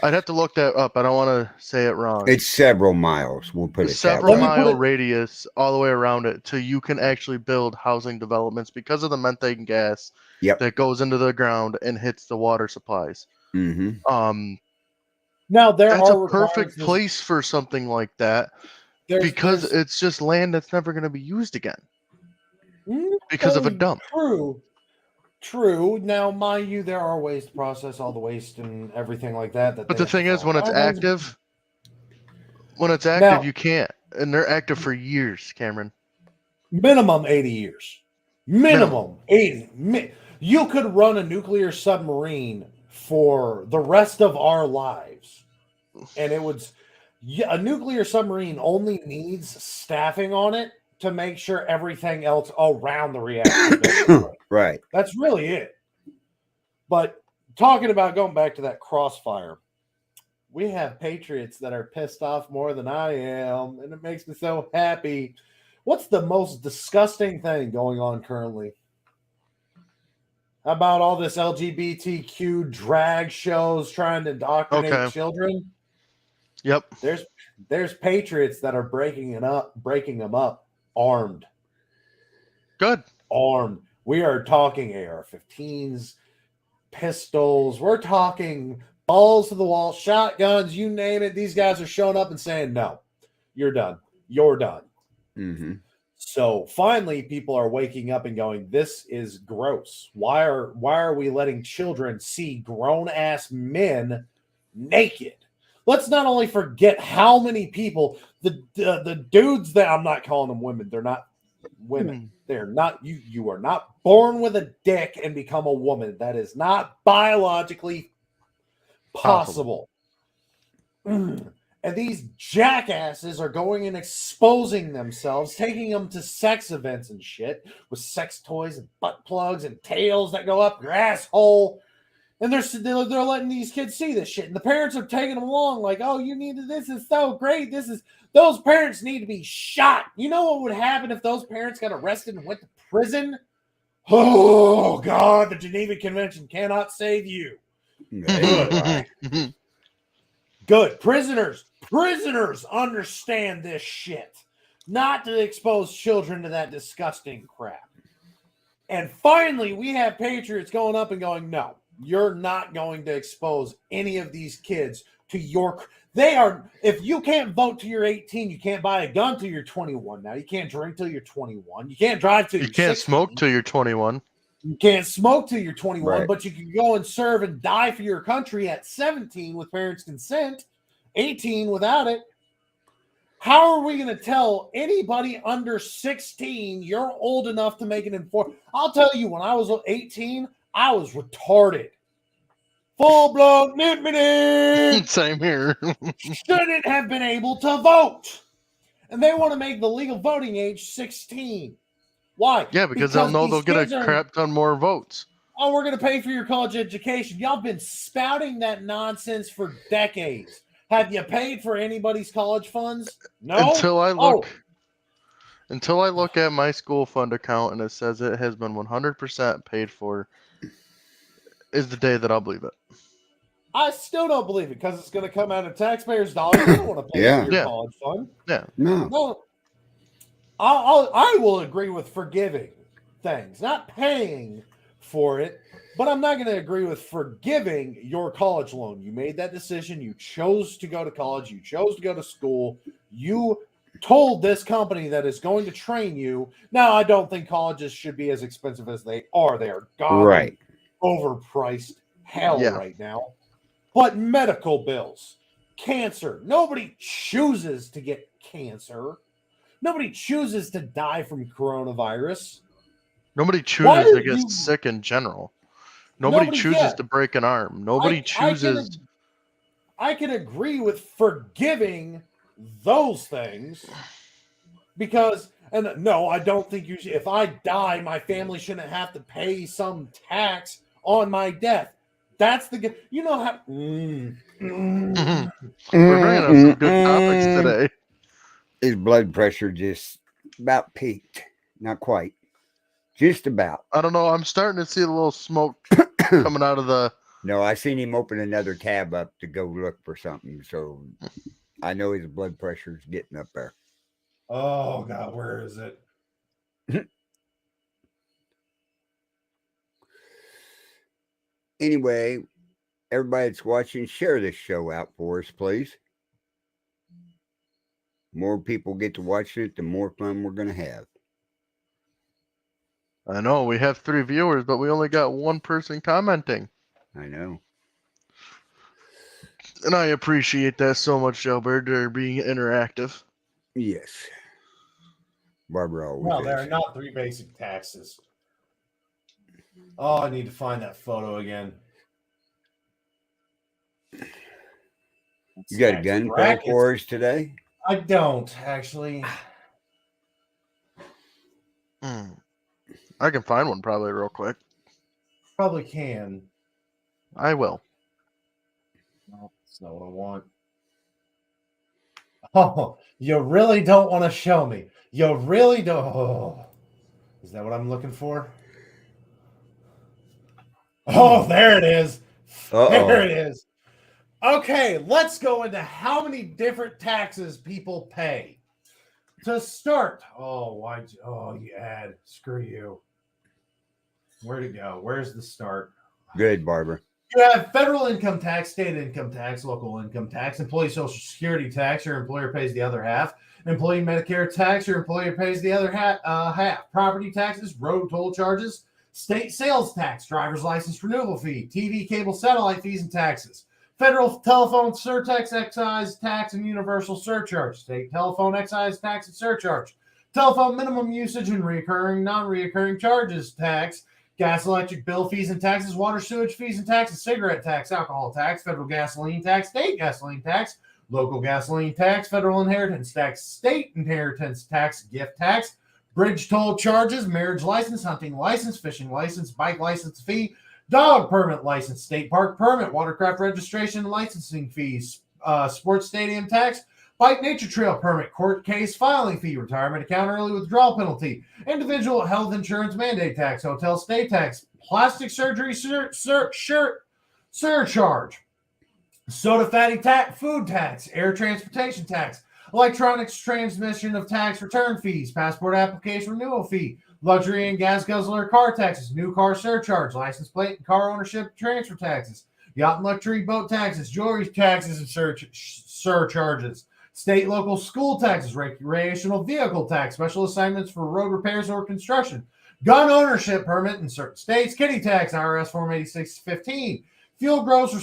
[SPEAKER 5] I'd have to look that up. I don't want to say it wrong.
[SPEAKER 4] It's several miles. We'll put it
[SPEAKER 5] several
[SPEAKER 4] that way.
[SPEAKER 5] mile radius all the way around it, so you can actually build housing developments because of the methane gas that goes into the ground and hits the water supplies.
[SPEAKER 4] Mm-hmm.
[SPEAKER 3] Now
[SPEAKER 5] that's a perfect place for something like that because it's just land that's never going to be used again because of a dump.
[SPEAKER 3] True. Now, mind you, there are ways to process all the waste and everything like that.
[SPEAKER 5] But the thing is, when it's active, you can't. And they're active for years, Cameron.
[SPEAKER 3] Minimum 80 years. Minimum 80. You could run a nuclear submarine for the rest of our lives. And a nuclear submarine only needs staffing on it to make sure everything else around the reactor.
[SPEAKER 4] Right.
[SPEAKER 3] That's really it. But talking about going back to that crossfire, we have patriots that are pissed off more than I am, and it makes me so happy. What's the most disgusting thing going on currently? How about all this LGBTQ drag shows trying to indoctrinate children?
[SPEAKER 5] Yep.
[SPEAKER 3] There's patriots that are breaking them up, armed.
[SPEAKER 5] Good.
[SPEAKER 3] Armed. We are talking AR-15s, pistols. We're talking balls to the wall, shotguns, you name it. These guys are showing up and saying, no, you're done. You're done.
[SPEAKER 4] Mm-hmm.
[SPEAKER 3] So finally, people are waking up and going, this is gross. Why are we letting children see grown-ass men naked? Let's not only forget how many people, the dudes that, I'm not calling them women. They're not women. They're not, you are not born with a dick and become a woman. That is not biologically possible. And these jackasses are going and exposing themselves, taking them to sex events and shit with sex toys and butt plugs and tails that go up your asshole. And they're letting these kids see this shit. And the parents are taking them along like, oh, you need to, this is so great. Those parents need to be shot. You know what would happen if those parents got arrested and went to prison? Oh, God, the Geneva Convention cannot save you. Good. Prisoners understand this shit. Not to expose children to that disgusting crap. And finally, we have patriots going up and going, no, you're not going to expose any of these kids to if you can't vote till you're 18, you can't buy a gun till you're 21 now. You can't drink till you're 21. You can't drive till you're 16. You can't
[SPEAKER 5] smoke till you're 21.
[SPEAKER 3] You can't smoke till you're 21,
[SPEAKER 4] right.
[SPEAKER 3] But you can go and serve and die for your country at 17 with parents' consent, 18 without it. How are we going to tell anybody under 16 you're old enough to make an informed? I'll tell you, when I was 18, I was retarded. Full-blown nippity.
[SPEAKER 5] Same here.
[SPEAKER 3] Shouldn't have been able to vote. And they want to make the legal voting age 16. Why?
[SPEAKER 5] Yeah, because they'll know they'll get a crap ton more votes.
[SPEAKER 3] Oh, we're going to pay for your college education. Y'all been spouting that nonsense for decades. Have you paid for anybody's college funds? No.
[SPEAKER 5] Until Until I look at my school fund account and it says it has been 100% paid for, is the day that I'll believe it.
[SPEAKER 3] I still don't believe it because it's going to come out of taxpayers' dollars. You don't want to pay for your college fund.
[SPEAKER 5] Yeah.
[SPEAKER 4] No.
[SPEAKER 3] Well, I will agree with forgiving things, not paying for it, but I'm not going to agree with forgiving your college loan. You made that decision. You chose to go to college. You chose to go to school. You told this company that is going to train you. Now, I don't think colleges should be as expensive as they are. They are
[SPEAKER 4] Right.
[SPEAKER 3] overpriced hell right now. But medical bills, cancer, nobody chooses to get cancer. Nobody chooses to die from coronavirus.
[SPEAKER 5] Nobody chooses to get sick in general. Nobody chooses to break an arm. Nobody chooses.
[SPEAKER 3] I can agree with forgiving those things because, and no, I don't think you should. If I die, my family shouldn't have to pay some tax on my death. That's the, you know how.
[SPEAKER 5] We're bringing up some good topics today.
[SPEAKER 4] His blood pressure just about peaked. Not quite. Just about.
[SPEAKER 5] I don't know. I'm starting to see a little smoke coming out of the.
[SPEAKER 4] No, I seen him open another tab up to go look for something. So I know his blood pressure's getting up there.
[SPEAKER 3] Oh, God, where is it?
[SPEAKER 4] Anyway, everybody that's watching, share this show out for us, please. More people get to watch it, the more fun we're going to have.
[SPEAKER 5] I know we have 3 viewers, but we only got 1 person commenting.
[SPEAKER 4] I know.
[SPEAKER 5] And I appreciate that so much, Jailbird. They're being interactive.
[SPEAKER 4] Yes. Barbara always
[SPEAKER 3] No, there are not 3 basic taxes. Oh, I need to find that photo again.
[SPEAKER 4] You got a gun for us today?
[SPEAKER 3] I don't, actually.
[SPEAKER 5] I can find one probably real quick.
[SPEAKER 3] Probably can.
[SPEAKER 5] I will.
[SPEAKER 3] No, that's not what I want. Oh, you really don't want to show me. You really don't. Oh, is that what I'm looking for? Oh, there it is. There it is. Okay, let's go into how many different taxes people pay. To start, you add. Screw you. Where'd it go? Where's the start?
[SPEAKER 4] Good, Barbara.
[SPEAKER 3] You have federal income tax, state income tax, local income tax, employee social security tax, your employer pays the other half, employee Medicare tax, your employer pays the other half, property taxes, road toll charges, state sales tax, driver's license renewal fee, TV, cable, satellite fees, and taxes. Federal telephone surtax, excise tax, and universal surcharge. State telephone excise tax and surcharge. Telephone minimum usage and recurring, non-reoccurring charges tax. Gas, electric bill fees and taxes. Water, sewage fees and taxes. Cigarette tax, alcohol tax. Federal gasoline tax. State gasoline tax. Local gasoline tax. Federal inheritance tax. State inheritance tax. Gift tax. Bridge toll charges. Marriage license. Hunting license. Fishing license. Bike license fee. Dog permit license, state park permit, watercraft registration and licensing fees, sports stadium tax, bike nature trail permit, court case filing fee, retirement account early withdrawal penalty, individual health insurance mandate tax, hotel stay tax, plastic surgery surcharge, soda fatty food tax, air transportation tax, electronics transmission of tax return fees, passport application renewal fee, luxury and gas guzzler car taxes, new car surcharge, license plate and car ownership transfer taxes, yacht and luxury boat taxes, jewelry taxes and surcharges, state local school taxes, recreational vehicle tax, special assignments for road repairs or construction, gun ownership permit in certain states, kitty tax, IRS Form 8615, fuel gross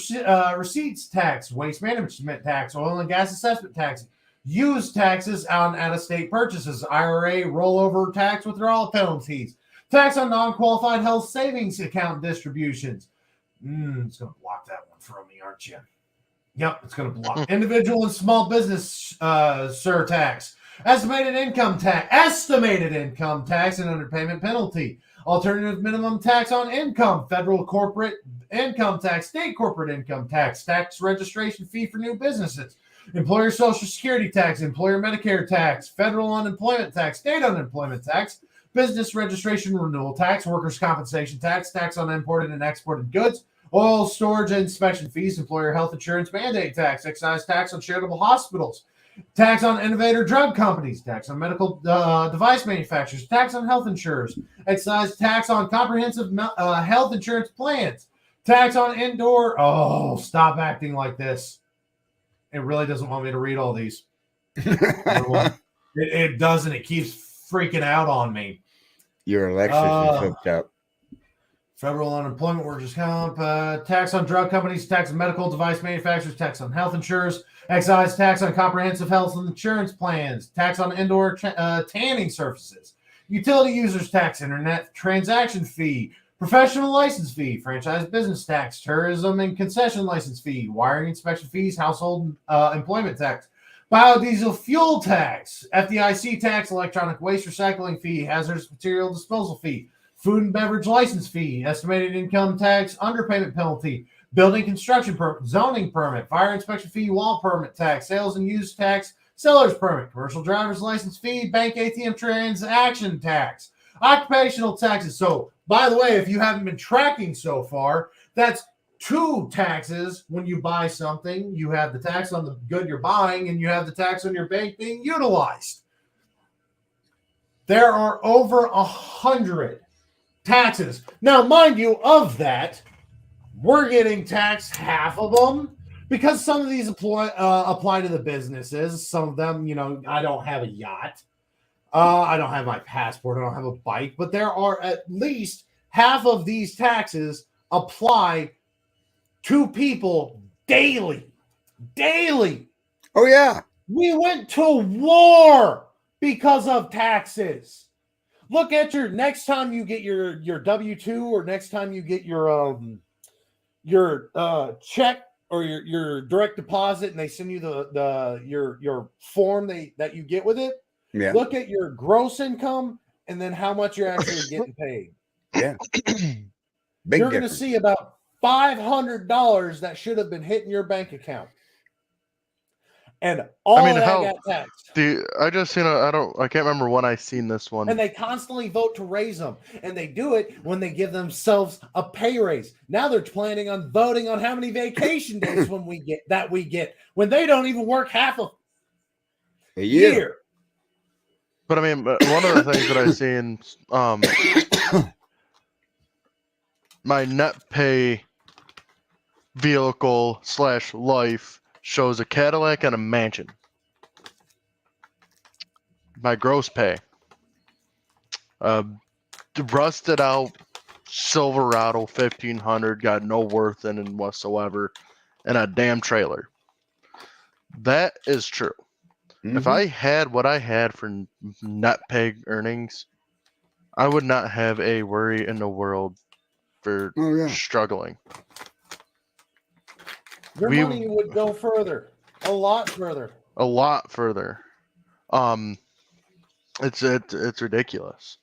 [SPEAKER 3] receipts tax, waste management tax, oil and gas assessment tax, use taxes on out-of-state purchases, IRA rollover tax withdrawal penalties, tax on non-qualified health savings account distributions. It's going to block that one from me, aren't you? Yep, it's going to block. Individual and small business surtax, estimated income tax and underpayment penalty, alternative minimum tax on income, federal corporate income tax, state corporate income tax, tax registration fee for new businesses, employer social security tax, employer Medicare tax, federal unemployment tax, state unemployment tax, business registration renewal tax, workers' compensation tax, tax on imported and exported goods, oil storage and inspection fees, employer health insurance mandate tax, excise tax on charitable hospitals, tax on innovator drug companies, tax on medical device manufacturers, tax on health insurers, excise tax on comprehensive health insurance plans, tax on indoor. Oh, stop acting like this. It really doesn't want me to read all these. It doesn't. It keeps freaking out on me.
[SPEAKER 4] Your Alexis is hooked up.
[SPEAKER 3] Federal unemployment, workers' comp, tax on drug companies, tax on medical device manufacturers, tax on health insurers, excise tax on comprehensive health insurance plans, tax on indoor tanning surfaces, utility users tax, internet transaction fee, professional license fee, franchise business tax, tourism and concession license fee, wiring inspection fees, household employment tax, biodiesel fuel tax, FDIC tax, electronic waste recycling fee, hazardous material disposal fee, food and beverage license fee, estimated income tax, underpayment penalty, building construction permit, zoning permit, fire inspection fee, wall permit tax, sales and use tax, seller's permit, commercial driver's license fee, bank ATM transaction tax, occupational taxes. So, by the way, if you haven't been tracking so far, that's 2 taxes when you buy something. You have the tax on the good you're buying, and you have the tax on your bank being utilized. There are over 100 taxes. Now, mind you, of that, we're getting taxed half of them because some of these apply to the businesses. Some of them, I don't have a yacht. I don't have my passport. I don't have a bike. But there are at least half of these taxes apply to people daily. Daily.
[SPEAKER 4] Oh, yeah.
[SPEAKER 3] We went to war because of taxes. Look at your next time you get your W-2 or next time you get your check or your direct deposit and they send you your form that you get with it.
[SPEAKER 4] Yeah.
[SPEAKER 3] Look at your gross income and then how much you're actually getting paid.
[SPEAKER 4] Yeah.
[SPEAKER 3] You're going to see about $500 that should have been hitting your bank account. And all that got taxed.
[SPEAKER 5] I just seen I can't remember when I seen this one.
[SPEAKER 3] And they constantly vote to raise them. And they do it when they give themselves a pay raise. Now they're planning on voting on how many vacation days we get when they don't even work half of a year.
[SPEAKER 5] But I mean, one of the things that I seen, my net pay vehicle / life shows a Cadillac and a mansion. My gross pay, rusted out Silverado 1500, got no worth in it whatsoever, and a damn trailer. That is true. Mm-hmm. If I had what I had for net pay earnings, I would not have a worry in the world for struggling.
[SPEAKER 3] Your money would go further, a lot further.
[SPEAKER 5] A lot further. It's ridiculous.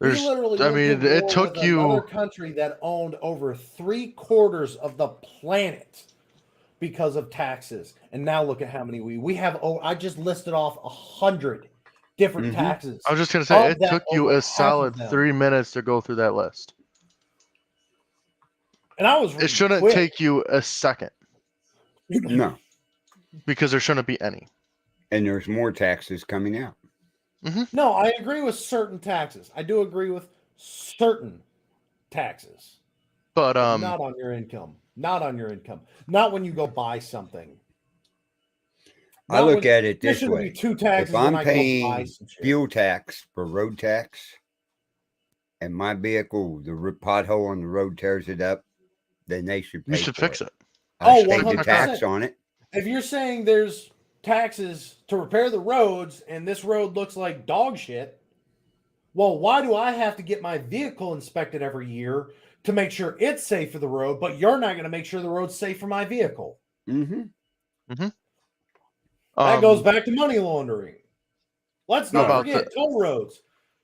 [SPEAKER 5] It took you
[SPEAKER 3] another country that owned over 3/4 of the planet because of taxes, and now look at how many we have. Oh, I just listed off 100 different taxes.
[SPEAKER 5] I was just gonna say it took you a solid 3 minutes to go through that list.
[SPEAKER 3] And
[SPEAKER 5] it shouldn't take you a second.
[SPEAKER 4] No.
[SPEAKER 5] Because there shouldn't be any.
[SPEAKER 4] And there's more taxes coming out.
[SPEAKER 5] Mm-hmm.
[SPEAKER 3] No, I agree with certain taxes. I do agree with certain taxes.
[SPEAKER 5] But
[SPEAKER 3] not on your income. Not on your income. Not when you go buy something.
[SPEAKER 4] I look at it this way.
[SPEAKER 3] Be 2 taxes
[SPEAKER 4] if I'm paying fuel tax for road tax and my vehicle, the pothole on the road tears it up, then they should pay
[SPEAKER 5] fix it.
[SPEAKER 4] I pay the tax on it.
[SPEAKER 3] If you're saying there's taxes to repair the roads and this road looks like dog shit, well, why do I have to get my vehicle inspected every year to make sure it's safe for the road, but you're not going to make sure the road's safe for my vehicle?
[SPEAKER 4] Mm-hmm.
[SPEAKER 5] Mm-hmm.
[SPEAKER 3] That goes back to money laundering. Let's not forget toll roads.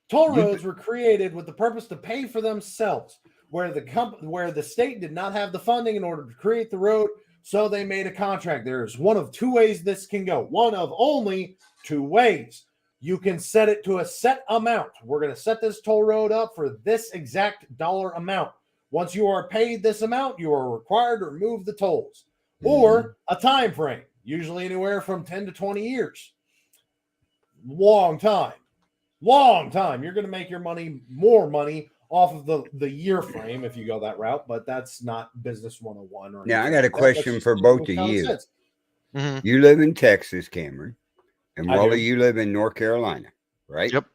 [SPEAKER 3] Toll roads were created with the purpose to pay for themselves, where the state did not have the funding in order to create the road. So they made a contract. There's one of two ways this can go. One of only two ways. You can set it to a set amount. We're going to set this toll road up for this exact dollar amount. Once you are paid this amount, you are required to remove the tolls. Or a time frame, usually anywhere from 10 to 20 years. Long time. You're going to make your more money off of the year frame if you go that route, but that's not business 101. Or
[SPEAKER 4] now I got a question for both of you.
[SPEAKER 5] Mhm.
[SPEAKER 4] You live in Texas, Cameron, and
[SPEAKER 3] I
[SPEAKER 4] Wally,
[SPEAKER 3] do.
[SPEAKER 4] you live in North Carolina, right?
[SPEAKER 5] Yep.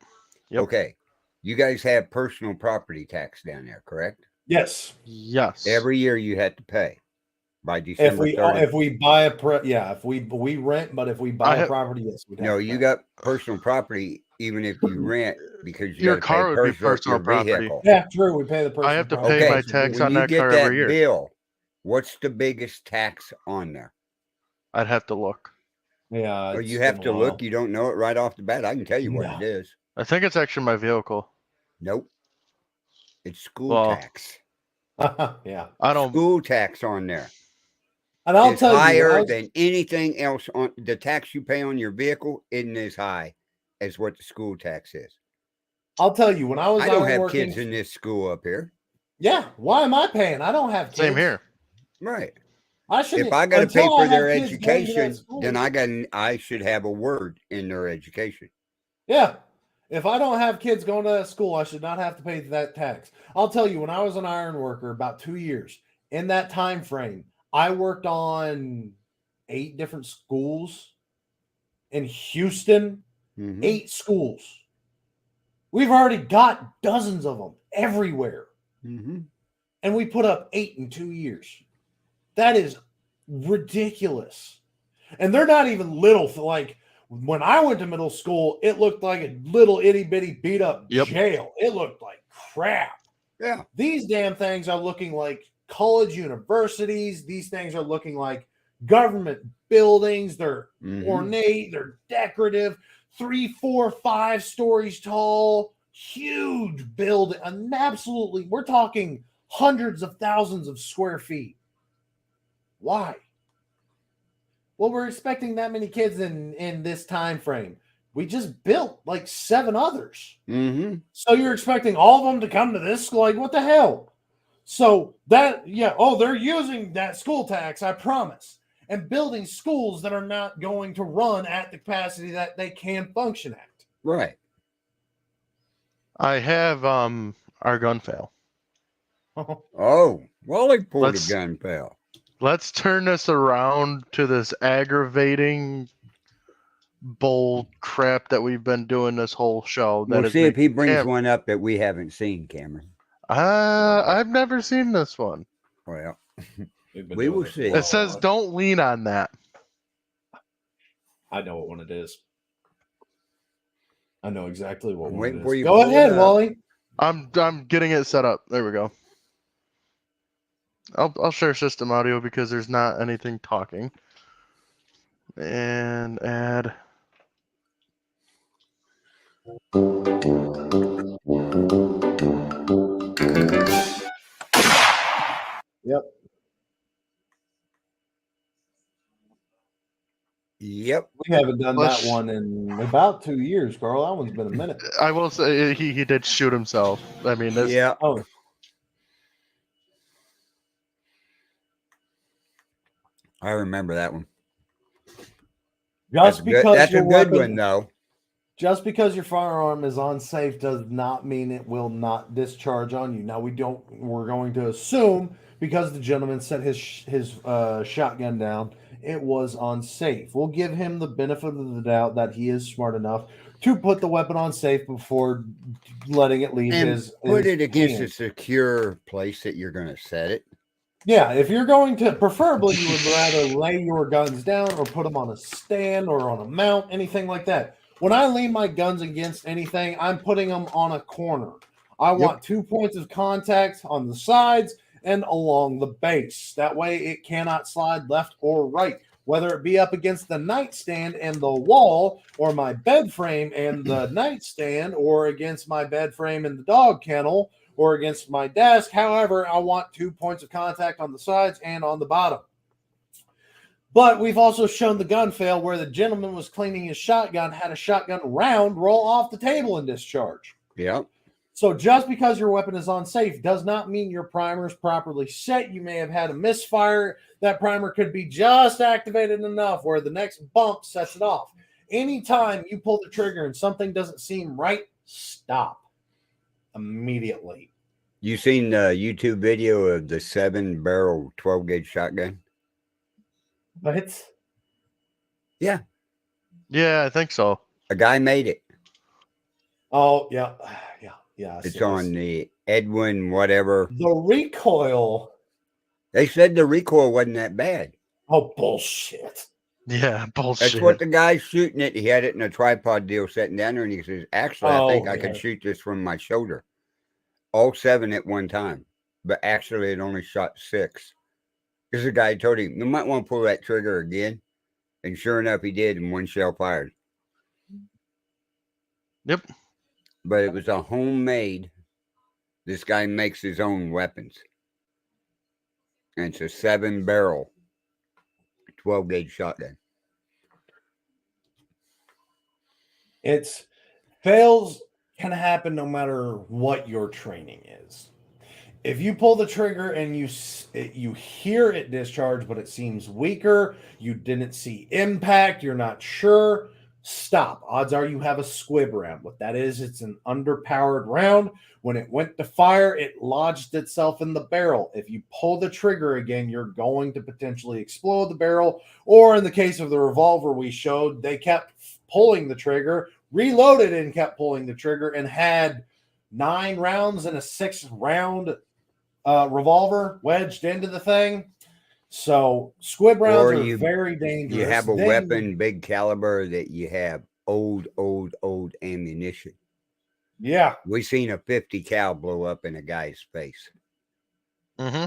[SPEAKER 4] Okay. You guys have personal property tax down there, correct?
[SPEAKER 3] Yes.
[SPEAKER 5] Yes.
[SPEAKER 4] Every year you have to pay by December 30th.
[SPEAKER 3] If we buy if we rent, but if we buy a property, yes, we
[SPEAKER 4] No, you got personal property even if you rent because you
[SPEAKER 5] Your
[SPEAKER 4] got to
[SPEAKER 5] car
[SPEAKER 4] pay
[SPEAKER 5] would be personal
[SPEAKER 4] your
[SPEAKER 5] property.
[SPEAKER 4] vehicle.
[SPEAKER 3] Yeah, true. We pay the personal
[SPEAKER 5] I have to
[SPEAKER 3] property
[SPEAKER 5] pay
[SPEAKER 4] Okay,
[SPEAKER 5] my tax
[SPEAKER 4] when
[SPEAKER 5] on
[SPEAKER 4] you
[SPEAKER 5] that
[SPEAKER 4] get
[SPEAKER 5] car
[SPEAKER 4] that
[SPEAKER 5] every year.
[SPEAKER 4] bill, what's the biggest tax on there?
[SPEAKER 5] I'd have to look.
[SPEAKER 3] Yeah,
[SPEAKER 4] Or
[SPEAKER 3] it's
[SPEAKER 4] you have
[SPEAKER 3] been
[SPEAKER 4] to
[SPEAKER 3] a while.
[SPEAKER 4] look. You don't know it right off the bat. I can tell you what
[SPEAKER 3] No.
[SPEAKER 4] it is.
[SPEAKER 5] I think it's actually my vehicle.
[SPEAKER 4] Nope. It's school
[SPEAKER 5] Well,
[SPEAKER 4] tax.
[SPEAKER 3] Yeah.
[SPEAKER 5] I don't.
[SPEAKER 4] School tax on there
[SPEAKER 3] And I'll
[SPEAKER 4] is
[SPEAKER 3] tell you,
[SPEAKER 4] higher than anything else on the tax you pay on your vehicle isn't as high as what the school tax is.
[SPEAKER 3] I'll tell you, when I was
[SPEAKER 4] I don't
[SPEAKER 3] iron
[SPEAKER 4] have
[SPEAKER 3] working,
[SPEAKER 4] kids in this school up here.
[SPEAKER 3] yeah, why am I paying? I don't have kids.
[SPEAKER 5] Same here.
[SPEAKER 4] Right.
[SPEAKER 3] I shouldn't.
[SPEAKER 4] If I got to pay
[SPEAKER 3] until
[SPEAKER 4] for
[SPEAKER 3] I
[SPEAKER 4] their
[SPEAKER 3] have kids going to that
[SPEAKER 4] education,
[SPEAKER 3] school.
[SPEAKER 4] then I should have a word in their education.
[SPEAKER 3] Yeah. If I don't have kids going to that school, I should not have to pay that tax. I'll tell you, when I was an iron worker, about 2 years, in that time frame, I worked on 8 different schools in Houston.
[SPEAKER 4] Mhm.
[SPEAKER 3] 8 schools. We've already got dozens of them everywhere.
[SPEAKER 4] Mhm.
[SPEAKER 3] And we put up 8 in 2 years. That is ridiculous. And they're not even little. Like when I went to middle school, it looked like a little itty bitty beat up jail. It looked like crap.
[SPEAKER 4] Yeah.
[SPEAKER 3] These damn things are looking like college universities. These things are looking like government buildings. They're ornate, they're decorative, 3, 4, 5 stories tall, huge building. And absolutely, we're talking hundreds of thousands of square feet. Why? Well, we're expecting that many kids in this time frame. We just built like 7 others.
[SPEAKER 4] Mm-hmm.
[SPEAKER 3] So you're expecting all of them to come to this school? Like, what the hell? So that, they're using that school tax, I promise, and building schools that are not going to run at the capacity that they can function at.
[SPEAKER 4] Right.
[SPEAKER 5] I have our gun fail.
[SPEAKER 4] Oh, Wally pulled a gun fail.
[SPEAKER 5] Let's turn this around to this aggravating bull crap that we've been doing this whole show.
[SPEAKER 4] We'll see if he brings one up that we haven't seen, Cameron.
[SPEAKER 5] I've never seen this one.
[SPEAKER 4] Well, we will see.
[SPEAKER 5] It says don't lean on that.
[SPEAKER 3] I know what one it is. I know exactly what one it
[SPEAKER 4] for
[SPEAKER 3] is.
[SPEAKER 4] you
[SPEAKER 3] Go ahead, Wally.
[SPEAKER 5] I'm getting it set up. There we go. I'll share system audio because there's not anything talking. And add.
[SPEAKER 4] Yep.
[SPEAKER 3] We haven't done that one in about 2 years, Carl. That one's been a minute.
[SPEAKER 5] I will say he did shoot himself. I mean, this.
[SPEAKER 4] Yeah.
[SPEAKER 3] Oh.
[SPEAKER 4] I remember that one.
[SPEAKER 3] That's a good
[SPEAKER 4] one, though.
[SPEAKER 3] Just because your firearm is unsafe does not mean it will not discharge on you. Now we're going to assume because the gentleman set his shotgun down, it was unsafe. We'll give him the benefit of the doubt that he is smart enough to put the weapon on safe before letting it leave
[SPEAKER 4] put it against a secure place that you're going to set it.
[SPEAKER 3] Yeah, if you're going to, preferably you would rather lay your guns down or put them on a stand or on a mount, anything like that. When I lean my guns against anything, I'm putting them on a corner. I want 2 points of contact on the sides and along the base. That way it cannot slide left or right, whether it be up against the nightstand and the wall, or my bed frame and the nightstand, or against my bed frame and the dog kennel, or against my desk. However, I want 2 points of contact on the sides and on the bottom. But we've also shown the gun fail where the gentleman was cleaning his shotgun, had a shotgun round roll off the table and discharge.
[SPEAKER 4] Yep.
[SPEAKER 3] So just because your weapon is unsafe does not mean your primer is properly set. You may have had a misfire. That primer could be just activated enough where the next bump sets it off. Anytime you pull the trigger and something doesn't seem right, stop immediately.
[SPEAKER 4] You seen the YouTube video of the 7-barrel 12-gauge shotgun?
[SPEAKER 3] But
[SPEAKER 4] Yeah.
[SPEAKER 5] Yeah, I think so.
[SPEAKER 4] A guy made it.
[SPEAKER 3] Oh, yeah. Yeah.
[SPEAKER 4] It's on the Edwin whatever.
[SPEAKER 3] The recoil.
[SPEAKER 4] They said the recoil wasn't that bad.
[SPEAKER 3] Oh, bullshit.
[SPEAKER 5] Yeah, bullshit.
[SPEAKER 4] That's what the guy's shooting it. He had it in a tripod deal sitting down there, and he says, actually, I think I could shoot this from my shoulder. All 7 at one time. But actually, it only shot 6. Because the guy told him, you might want to pull that trigger again. And sure enough, he did, and 1 shell fired.
[SPEAKER 5] Yep.
[SPEAKER 4] But it was a homemade. This guy makes his own weapons. And it's a 7-barrel 12-gauge shotgun.
[SPEAKER 3] It's fails can happen no matter what your training is. If you pull the trigger and you hear it discharge, but it seems weaker, you didn't see impact, you're not sure, stop. Odds are you have a squib round. What that is, it's an underpowered round. When it went to fire, it lodged itself in the barrel. If you pull the trigger again, you're going to potentially explode the barrel. Or in the case of the revolver we showed, they kept pulling the trigger, reloaded and kept pulling the trigger, and had 9 rounds in a 6-round revolver wedged into the thing. So squib rounds are very dangerous.
[SPEAKER 4] You have a weapon, big caliber, that you have old ammunition.
[SPEAKER 3] Yeah.
[SPEAKER 4] We seen a 50 cal blow up in a guy's face.
[SPEAKER 5] Mm-hmm.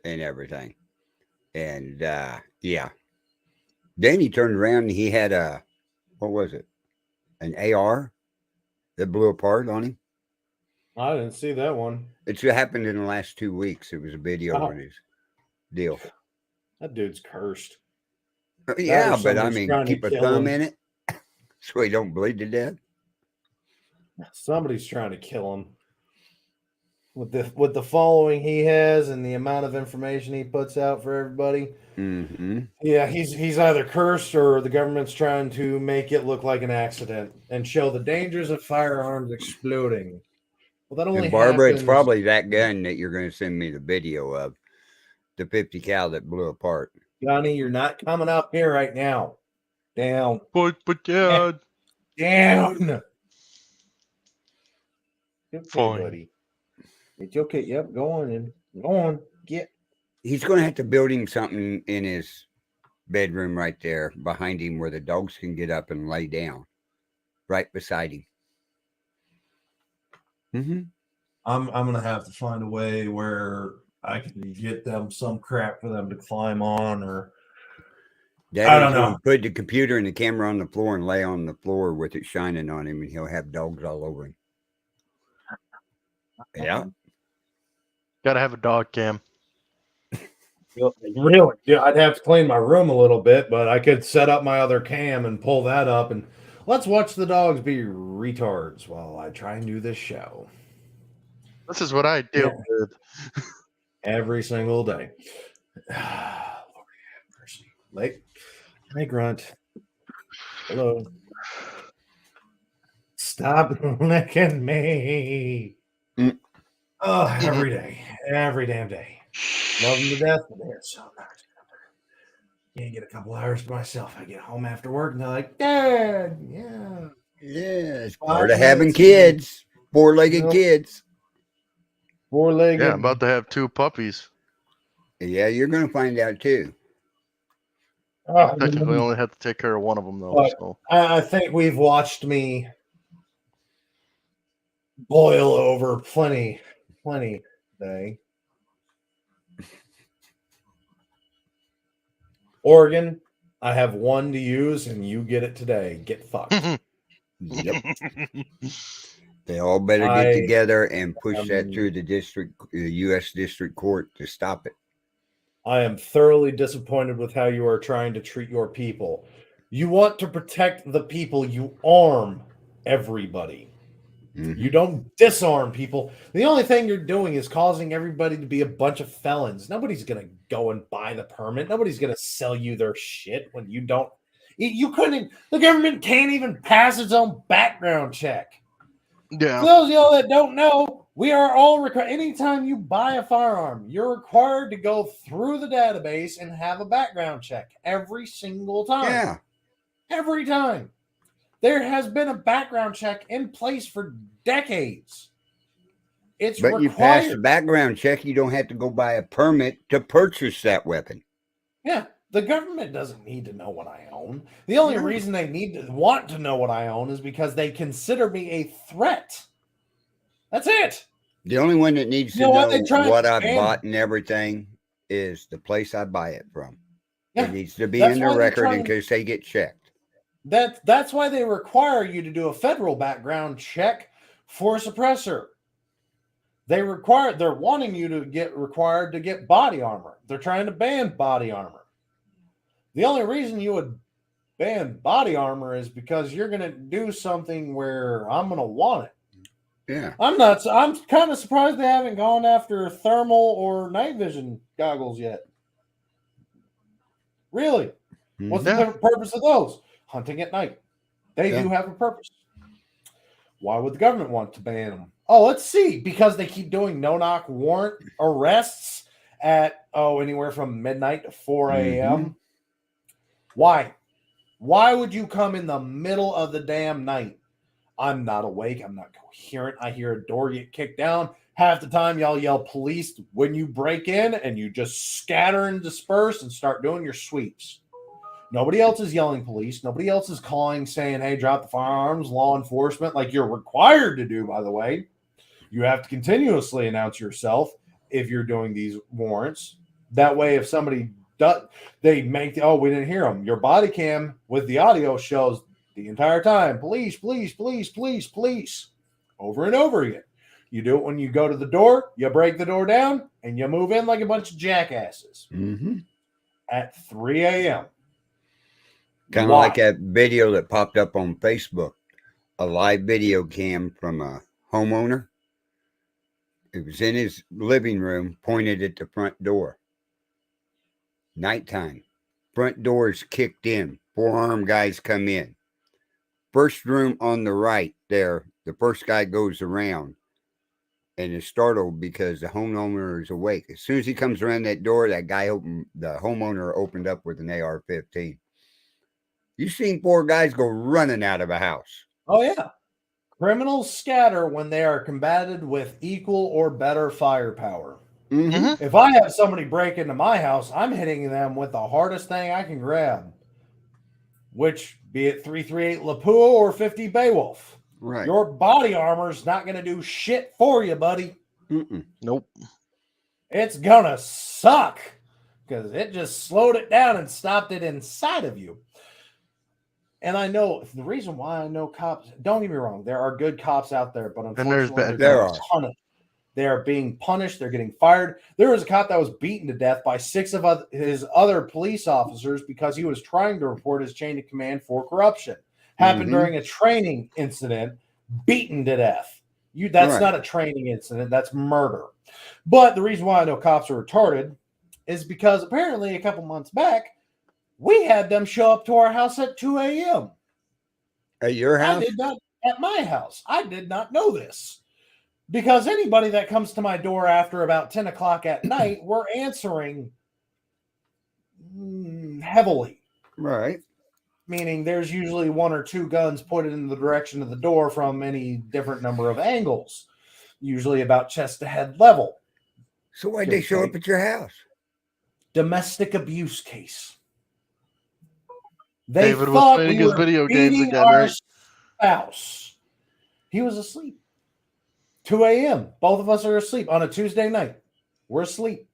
[SPEAKER 4] And everything. And yeah. Then he turned around and he had what was it? An AR that blew apart on him.
[SPEAKER 3] I didn't see that one.
[SPEAKER 4] It's happened in the last 2 weeks. It was a video on his deal.
[SPEAKER 3] That dude's cursed.
[SPEAKER 4] Yeah, but I mean, keep a thumb in it so he don't bleed to death.
[SPEAKER 3] Somebody's trying to kill him. With the following he has and the amount of information he puts out for everybody.
[SPEAKER 4] Mm-hmm.
[SPEAKER 3] Yeah, he's either cursed or the government's trying to make it look like an accident and show the dangers of firearms exploding. Well, that only
[SPEAKER 4] and Barbara,
[SPEAKER 3] happens...
[SPEAKER 4] it's probably that gun that you're going to send me the video of, the 50 cal that blew apart.
[SPEAKER 3] Johnny, you're not coming up here right now. Down.
[SPEAKER 5] But Dad.
[SPEAKER 3] Down. Okay,
[SPEAKER 5] Fine.
[SPEAKER 3] buddy. It's okay. Yep, go on and go on. Get.
[SPEAKER 4] He's going to have to build him something in his bedroom right there behind him where the dogs can get up and lay down right beside him. Mm-hmm.
[SPEAKER 3] I'm gonna have to find a way where I can get them some crap for them to climb on, or I don't know.
[SPEAKER 4] Put the computer and the camera on the floor and lay on the floor with it shining on him, and he'll have dogs all over him. Yeah.
[SPEAKER 5] Gotta have a dog cam.
[SPEAKER 3] Really? Yeah, I'd have to clean my room a little bit, but I could set up my other cam and pull that up, and let's watch the dogs be retards while I try and do this show.
[SPEAKER 5] This is what I deal with
[SPEAKER 3] every single day. Lord have mercy. Late. Hey, Grunt. Hello. Stop licking me.
[SPEAKER 4] Mm.
[SPEAKER 3] Oh, every day. Every damn day. Love them to death, but they're so nice. Can't get a couple hours to myself. I get home after work and they're like, Dad, yeah.
[SPEAKER 4] Yeah, it's part of having kids. 4-legged kids.
[SPEAKER 3] 4-legged.
[SPEAKER 5] Yeah, I'm about to have 2 puppies.
[SPEAKER 4] Yeah, you're going to find out too.
[SPEAKER 5] I technically only have to take care of one of them, though.
[SPEAKER 3] But
[SPEAKER 5] so
[SPEAKER 3] I think we've watched me boil over plenty today. Oregon, I have 1 to use, and you get it today. Get fucked.
[SPEAKER 4] Yep. They all better get together and push that through the U.S. District Court to stop it.
[SPEAKER 3] I am thoroughly disappointed with how you are trying to treat your people. You want to protect the people, you arm everybody. You don't disarm people. The only thing you're doing is causing everybody to be a bunch of felons. Nobody's going to go and buy the permit. Nobody's going to sell you their shit when you don't. You couldn't. The government can't even pass its own background check.
[SPEAKER 5] Yeah.
[SPEAKER 3] For those of y'all that don't know, we are all required. Anytime you buy a firearm, you're required to go through the database and have a background check every single time.
[SPEAKER 4] Yeah.
[SPEAKER 3] Every time. There has been a background check in place for decades. It's
[SPEAKER 4] But
[SPEAKER 3] required.
[SPEAKER 4] you pass the background check, you don't have to go buy a permit to purchase that weapon.
[SPEAKER 3] Yeah, the government doesn't need to know what I own. The only reason they want to know what I own is because they consider me a threat. That's it.
[SPEAKER 4] The only one that needs to know what I bought and everything is the place I buy it from. Yeah, it needs to be in the record in case they get checked.
[SPEAKER 3] That's why they require you to do a federal background check for a suppressor. They're wanting you to get required to get body armor. They're trying to ban body armor. The only reason you would ban body armor is because you're going to do something where I'm going to want it.
[SPEAKER 4] Yeah.
[SPEAKER 3] I'm kind of surprised they haven't gone after thermal or night vision goggles yet. Really? What's the purpose of those? Hunting at night. They do have a purpose. Why would the government want to ban them? Oh, let's see. Because they keep doing no-knock warrant arrests at, anywhere from midnight to 4 a.m. Why? Why would you come in the middle of the damn night? I'm not awake. I'm not coherent. I hear a door get kicked down. Half the time, y'all yell police when you break in, and you just scatter and disperse and start doing your sweeps. Nobody else is yelling police. Nobody else is calling saying, hey, drop the firearms, law enforcement, like you're required to do, by the way. You have to continuously announce yourself if you're doing these warrants. That way, if somebody does, they make we didn't hear them. Your body cam with the audio shows the entire time, police, police, police, police, police, over and over again. You do it when you go to the door, you break the door down, and you move in like a bunch of jackasses at 3 a.m.
[SPEAKER 4] Kind of like that video that popped up on Facebook, a live video cam from a homeowner. It was in his living room, pointed at the front door. Nighttime. Front doors kicked in. 4 armed guys come in. First room on the right there, the first guy goes around and is startled because the homeowner is awake. As soon as he comes around that door, the homeowner opened up with an AR-15. You've seen 4 guys go running out of a house.
[SPEAKER 3] Oh, yeah. Criminals scatter when they are combated with equal or better firepower. If I have somebody break into my house, I'm hitting them with the hardest thing I can grab, which be it 338 Lapua or 50 Beowulf.
[SPEAKER 4] Right.
[SPEAKER 3] Your body armor's not going to do shit for you, buddy.
[SPEAKER 5] Nope.
[SPEAKER 3] It's going to suck because it just slowed it down and stopped it inside of you. And I know the reason why I know cops, don't get me wrong, there are good cops out there, but unfortunately,
[SPEAKER 4] there are.
[SPEAKER 3] They are being punished. They're getting fired. There was a cop that was beaten to death by 6 of his other police officers because he was trying to report his chain of command for corruption. Happened during a training incident, beaten to death. That's not a training incident. That's murder. But the reason why I know cops are retarded is because apparently a couple months back, we had them show up to our house at 2 a.m.
[SPEAKER 4] At your house?
[SPEAKER 3] I did not. At my house. I did not know this. Because anybody that comes to my door after about 10 o'clock at night, we're answering heavily.
[SPEAKER 4] Right.
[SPEAKER 3] Meaning there's usually 1 or 2 guns pointed in the direction of the door from any different number of angles. Usually about chest to head level.
[SPEAKER 4] So why'd they show up at your house?
[SPEAKER 3] Domestic abuse case.
[SPEAKER 5] David was playing his video games again, right?
[SPEAKER 3] Spouse. He was asleep. 2 a.m. Both of us are asleep on a Tuesday night. We're asleep.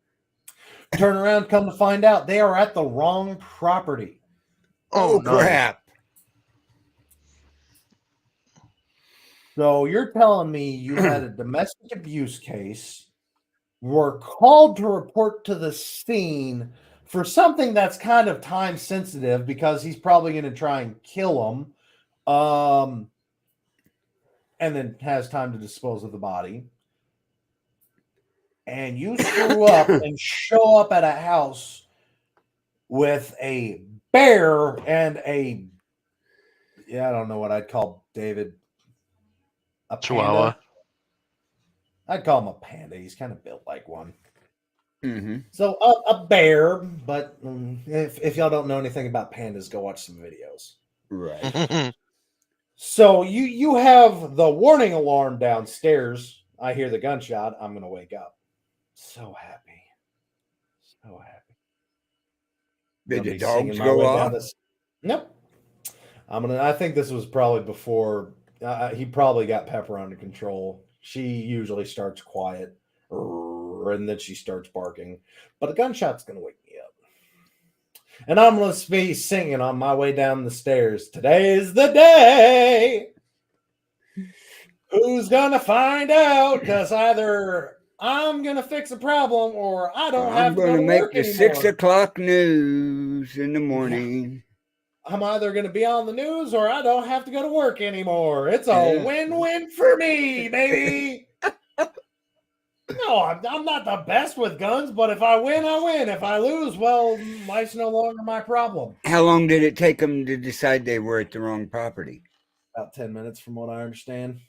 [SPEAKER 3] Turn around, come to find out they are at the wrong property.
[SPEAKER 4] Oh, crap.
[SPEAKER 3] So you're telling me you had a domestic abuse case were called to report to the scene for something that's kind of time sensitive because he's probably going to try and kill him, and then has time to dispose of the body. And you screw up and show up at a house with a bear and I don't know what I'd call David. A panda.
[SPEAKER 5] Chihuahua.
[SPEAKER 3] I'd call him a panda. He's kind of built like one.
[SPEAKER 4] Mm-hmm.
[SPEAKER 3] So a bear, but if y'all don't know anything about pandas, go watch some videos.
[SPEAKER 4] Right.
[SPEAKER 3] So you have the warning alarm downstairs. I hear the gunshot. I'm gonna wake up. So happy. So happy.
[SPEAKER 4] Did the dogs go off?
[SPEAKER 3] Nope. I think this was probably before he probably got Pepper under control. She usually starts quiet, and then she starts barking. But a gunshot's gonna wake me up, and I'm gonna be singing on my way down the stairs. Today's the day. Who's gonna find out? Because either I'm gonna fix a problem, or I don't have to go to
[SPEAKER 4] make
[SPEAKER 3] work
[SPEAKER 4] the
[SPEAKER 3] anymore.
[SPEAKER 4] 6 o'clock news in the morning.
[SPEAKER 3] I'm either going to be on the news or I don't have to go to work anymore. It's a win-win for me, baby. No, I'm not the best with guns, but if I win, I win. If I lose, well, life's no longer my problem.
[SPEAKER 4] How long did it take them to decide they were at the wrong property?
[SPEAKER 3] About 10 minutes from what I understand.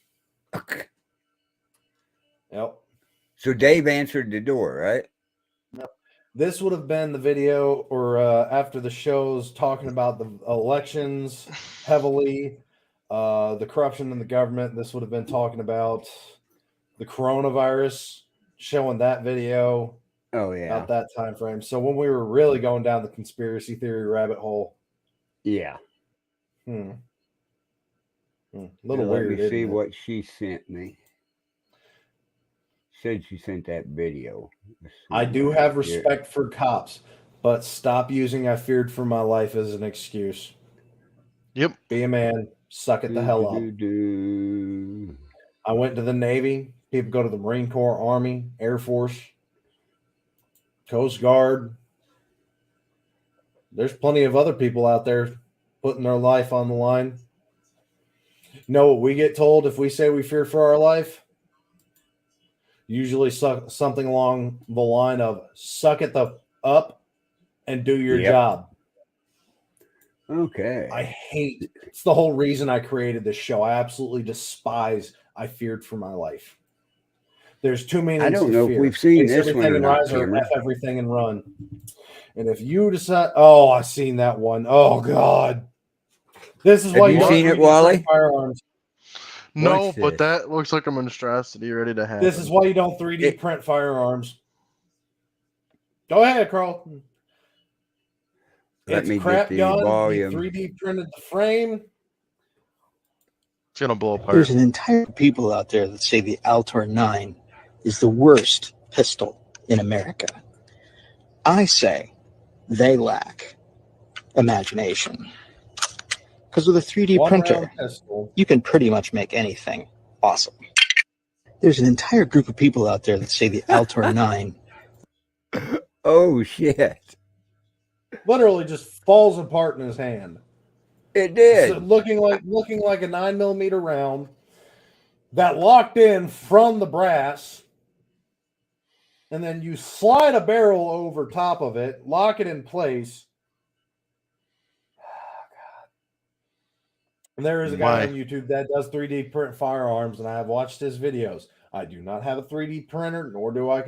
[SPEAKER 4] Okay.
[SPEAKER 3] Yep.
[SPEAKER 4] So Dave answered the door, right?
[SPEAKER 3] Yep. This would have been the video or after the shows talking about the elections heavily, the corruption in the government. This would have been talking about the coronavirus, showing that video.
[SPEAKER 4] Oh, yeah.
[SPEAKER 3] About that time frame. So when we were really going down the conspiracy theory rabbit hole.
[SPEAKER 4] Yeah.
[SPEAKER 3] A little weird.
[SPEAKER 4] Let me see what she sent me. Said she sent that video.
[SPEAKER 3] I do have respect for cops, but stop using "I feared for my life" as an excuse.
[SPEAKER 5] Yep.
[SPEAKER 3] Be a man. Suck it the hell up. I went to the Navy. People go to the Marine Corps, Army, Air Force, Coast Guard. There's plenty of other people out there putting their life on the line. You know what we get told if we say we fear for our life? Usually something along the line of suck it the up and do your job.
[SPEAKER 4] Okay.
[SPEAKER 3] It's the whole reason I created this show. I absolutely despise I feared for my life. There's too many.
[SPEAKER 4] I don't know if we've seen this one or not.
[SPEAKER 3] F everything and run. And if you decide, I seen that one. Oh God. This is why
[SPEAKER 4] you seen it, Wally?
[SPEAKER 3] Firearms.
[SPEAKER 5] No, but that looks like a monstrosity ready to happen.
[SPEAKER 3] This is why you don't 3D print firearms. Go ahead, Carl.
[SPEAKER 4] Let me crap get the gun. Volume.
[SPEAKER 3] 3D printed the frame.
[SPEAKER 5] It's gonna blow apart.
[SPEAKER 6] There's an entire people out there that say the Altor 9 is the worst pistol in America. I say they lack imagination. Because with a 3D printer, you can pretty much make anything awesome. There's an entire group of people out there that say the Altor 9.
[SPEAKER 4] Oh, shit.
[SPEAKER 3] Literally just falls apart in his hand.
[SPEAKER 4] It did.
[SPEAKER 3] So looking like a 9mm round that locked in from the brass. And then you slide a barrel over top of it, lock it in place. And there is a guy on YouTube that does 3D print firearms, and I have watched his videos. I do not have a 3D printer, nor do I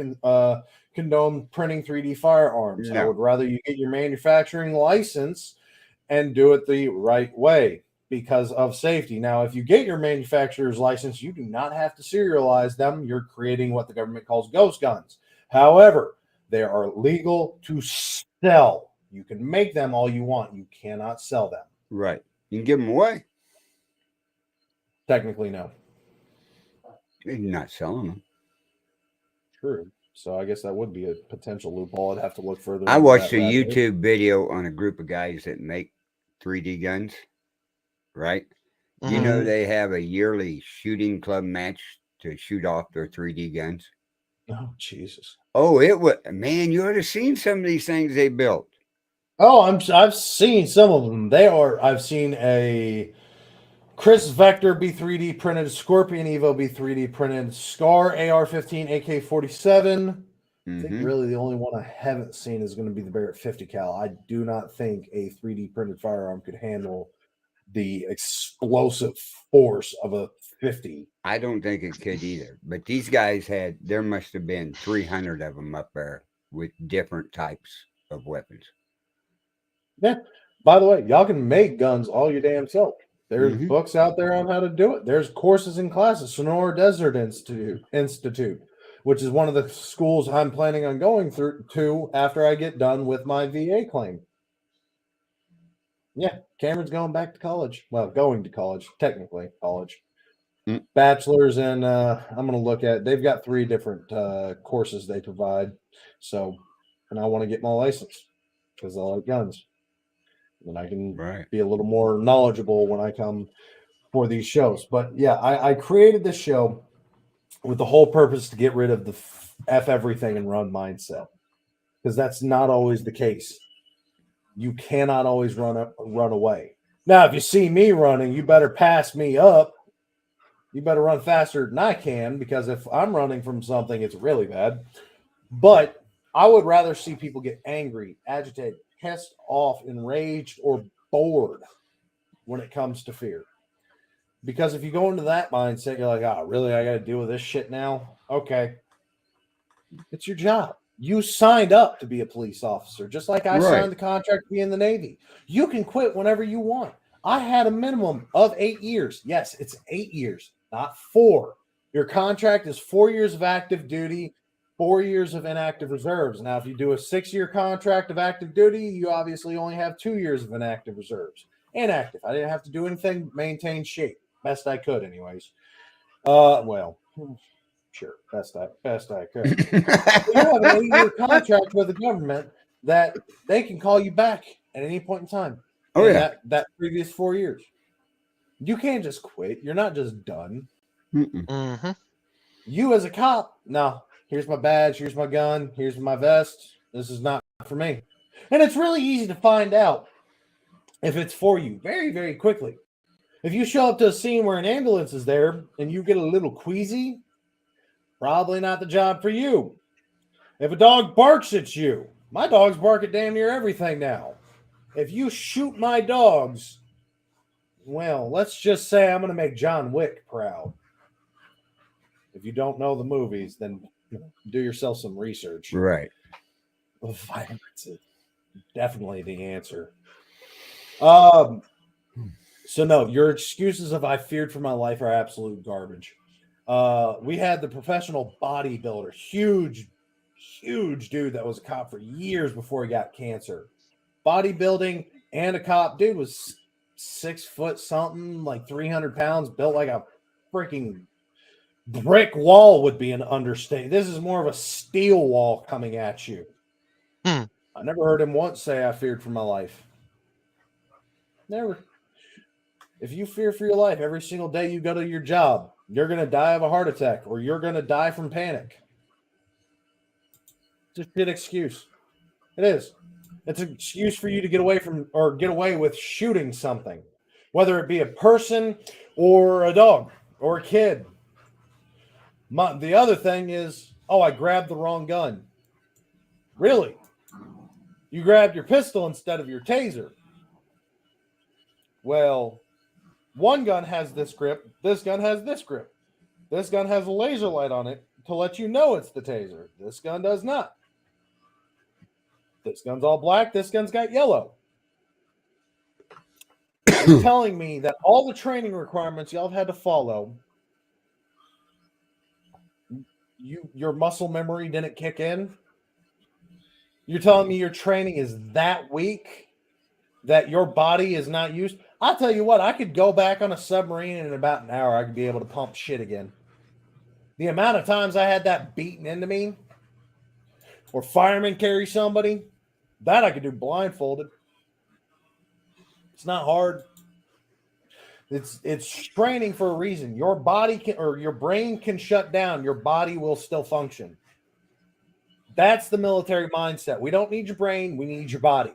[SPEAKER 3] condone printing 3D firearms. No. I would rather you get your manufacturing license and do it the right way because of safety. Now, if you get your manufacturer's license, you do not have to serialize them. You're creating what the government calls ghost guns. However, they are legal to sell. You can make them all you want. You cannot sell them.
[SPEAKER 4] Right. You can give them away.
[SPEAKER 3] Technically, no.
[SPEAKER 4] You're not selling them.
[SPEAKER 3] True. So I guess that would be a potential loophole. I'd have to look further.
[SPEAKER 4] I watched a YouTube video on a group of guys that make 3D guns, right? Mm-hmm. You know they have a yearly shooting club match to shoot off their 3D guns.
[SPEAKER 3] Oh, Jesus.
[SPEAKER 4] Oh, it was, man, you ought have seen some of these things they built.
[SPEAKER 3] Oh, I've seen some of them. I've seen a Chris Vector be 3D printed, Scorpion Evo be 3D printed, Scar AR-15, AK-47. I think really the only one I haven't seen is going to be the Barrett 50 cal. I do not think a 3D printed firearm could handle the explosive force of a 50.
[SPEAKER 4] I don't think it could either. But these guys there must have been 300 of them up there with different types of weapons.
[SPEAKER 3] Yeah. By the way, y'all can make guns all your damn self. There's books out there on how to do it. There's courses and classes. Sonora Desert Institute, which is one of the schools I'm planning on going through to after I get done with my VA claim. Yeah, Cameron's going back to college. Well, going to college, technically college. Bachelor's, and I'm going to look at, they've got 3 different courses they provide. So, and I want to get my license because I like guns. And I can be a little more knowledgeable when I come for these shows. But yeah, I created this show with the whole purpose to get rid of the F everything and run mindset, because that's not always the case. You cannot always run away. Now, if you see me running, you better pass me up. You better run faster than I can, because if I'm running from something, it's really bad. But I would rather see people get angry, agitated, pissed off, enraged, or bored when it comes to fear. Because if you go into that mindset, you're like, oh, really? I got to deal with this shit now? Okay. It's your job. You signed up to be a police officer, just like I signed the contract to be in the Navy. You can quit whenever you want. I had a minimum of 8 years. Yes, it's 8 years, not 4. Your contract is 4 years of active duty, 4 years of inactive reserves. Now, if you do a 6-year contract of active duty, you obviously only have 2 years of inactive reserves. Inactive. I didn't have to do anything but maintain shape. Best I could, anyways. Well, sure. Best I could. You have an 8-year contract with the government that they can call you back at any point in time.
[SPEAKER 4] Oh, yeah.
[SPEAKER 3] That previous 4 years. You can't just quit. You're not just done. You as a cop, no, here's my badge, here's my gun, here's my vest. This is not for me. And it's really easy to find out if it's for you very, very quickly. If you show up to a scene where an ambulance is there and you get a little queasy, probably not the job for you. If a dog barks at you, my dogs bark at damn near everything now. If you shoot my dogs, well, let's just say I'm going to make John Wick proud. If you don't know the movies, then do yourself some research.
[SPEAKER 4] Right.
[SPEAKER 3] Violence is definitely the answer. So no, your excuses of I feared for my life are absolute garbage. We had the professional bodybuilder, huge dude that was a cop for years before he got cancer. Bodybuilding and a cop, dude was 6 foot something, like 300 pounds, built like a freaking brick wall would be an understatement. This is more of a steel wall coming at you. I never heard him once say I feared for my life. Never. If you fear for your life every single day you go to your job, you're going to die of a heart attack or you're going to die from panic. It's a shit excuse. It is. It's an excuse for you to get away with shooting something, whether it be a person or a dog or a kid. The other thing is, I grabbed the wrong gun. Really? You grabbed your pistol instead of your taser. Well, one gun has this grip. This gun has this grip. This gun has a laser light on it to let you know it's the taser. This gun does not. This gun's all black. This gun's got yellow. You're telling me that all the training requirements y'all have had to follow, your muscle memory didn't kick in? You're telling me your training is that weak that your body is not used? I'll tell you what, I could go back on a submarine and in about an hour I could be able to pump shit again. The amount of times I had that beaten into me, or firemen carry somebody, that I could do blindfolded. It's not hard. It's training for a reason. Your body can, or your brain can shut down. Your body will still function. That's the military mindset. We don't need your brain, we need your body.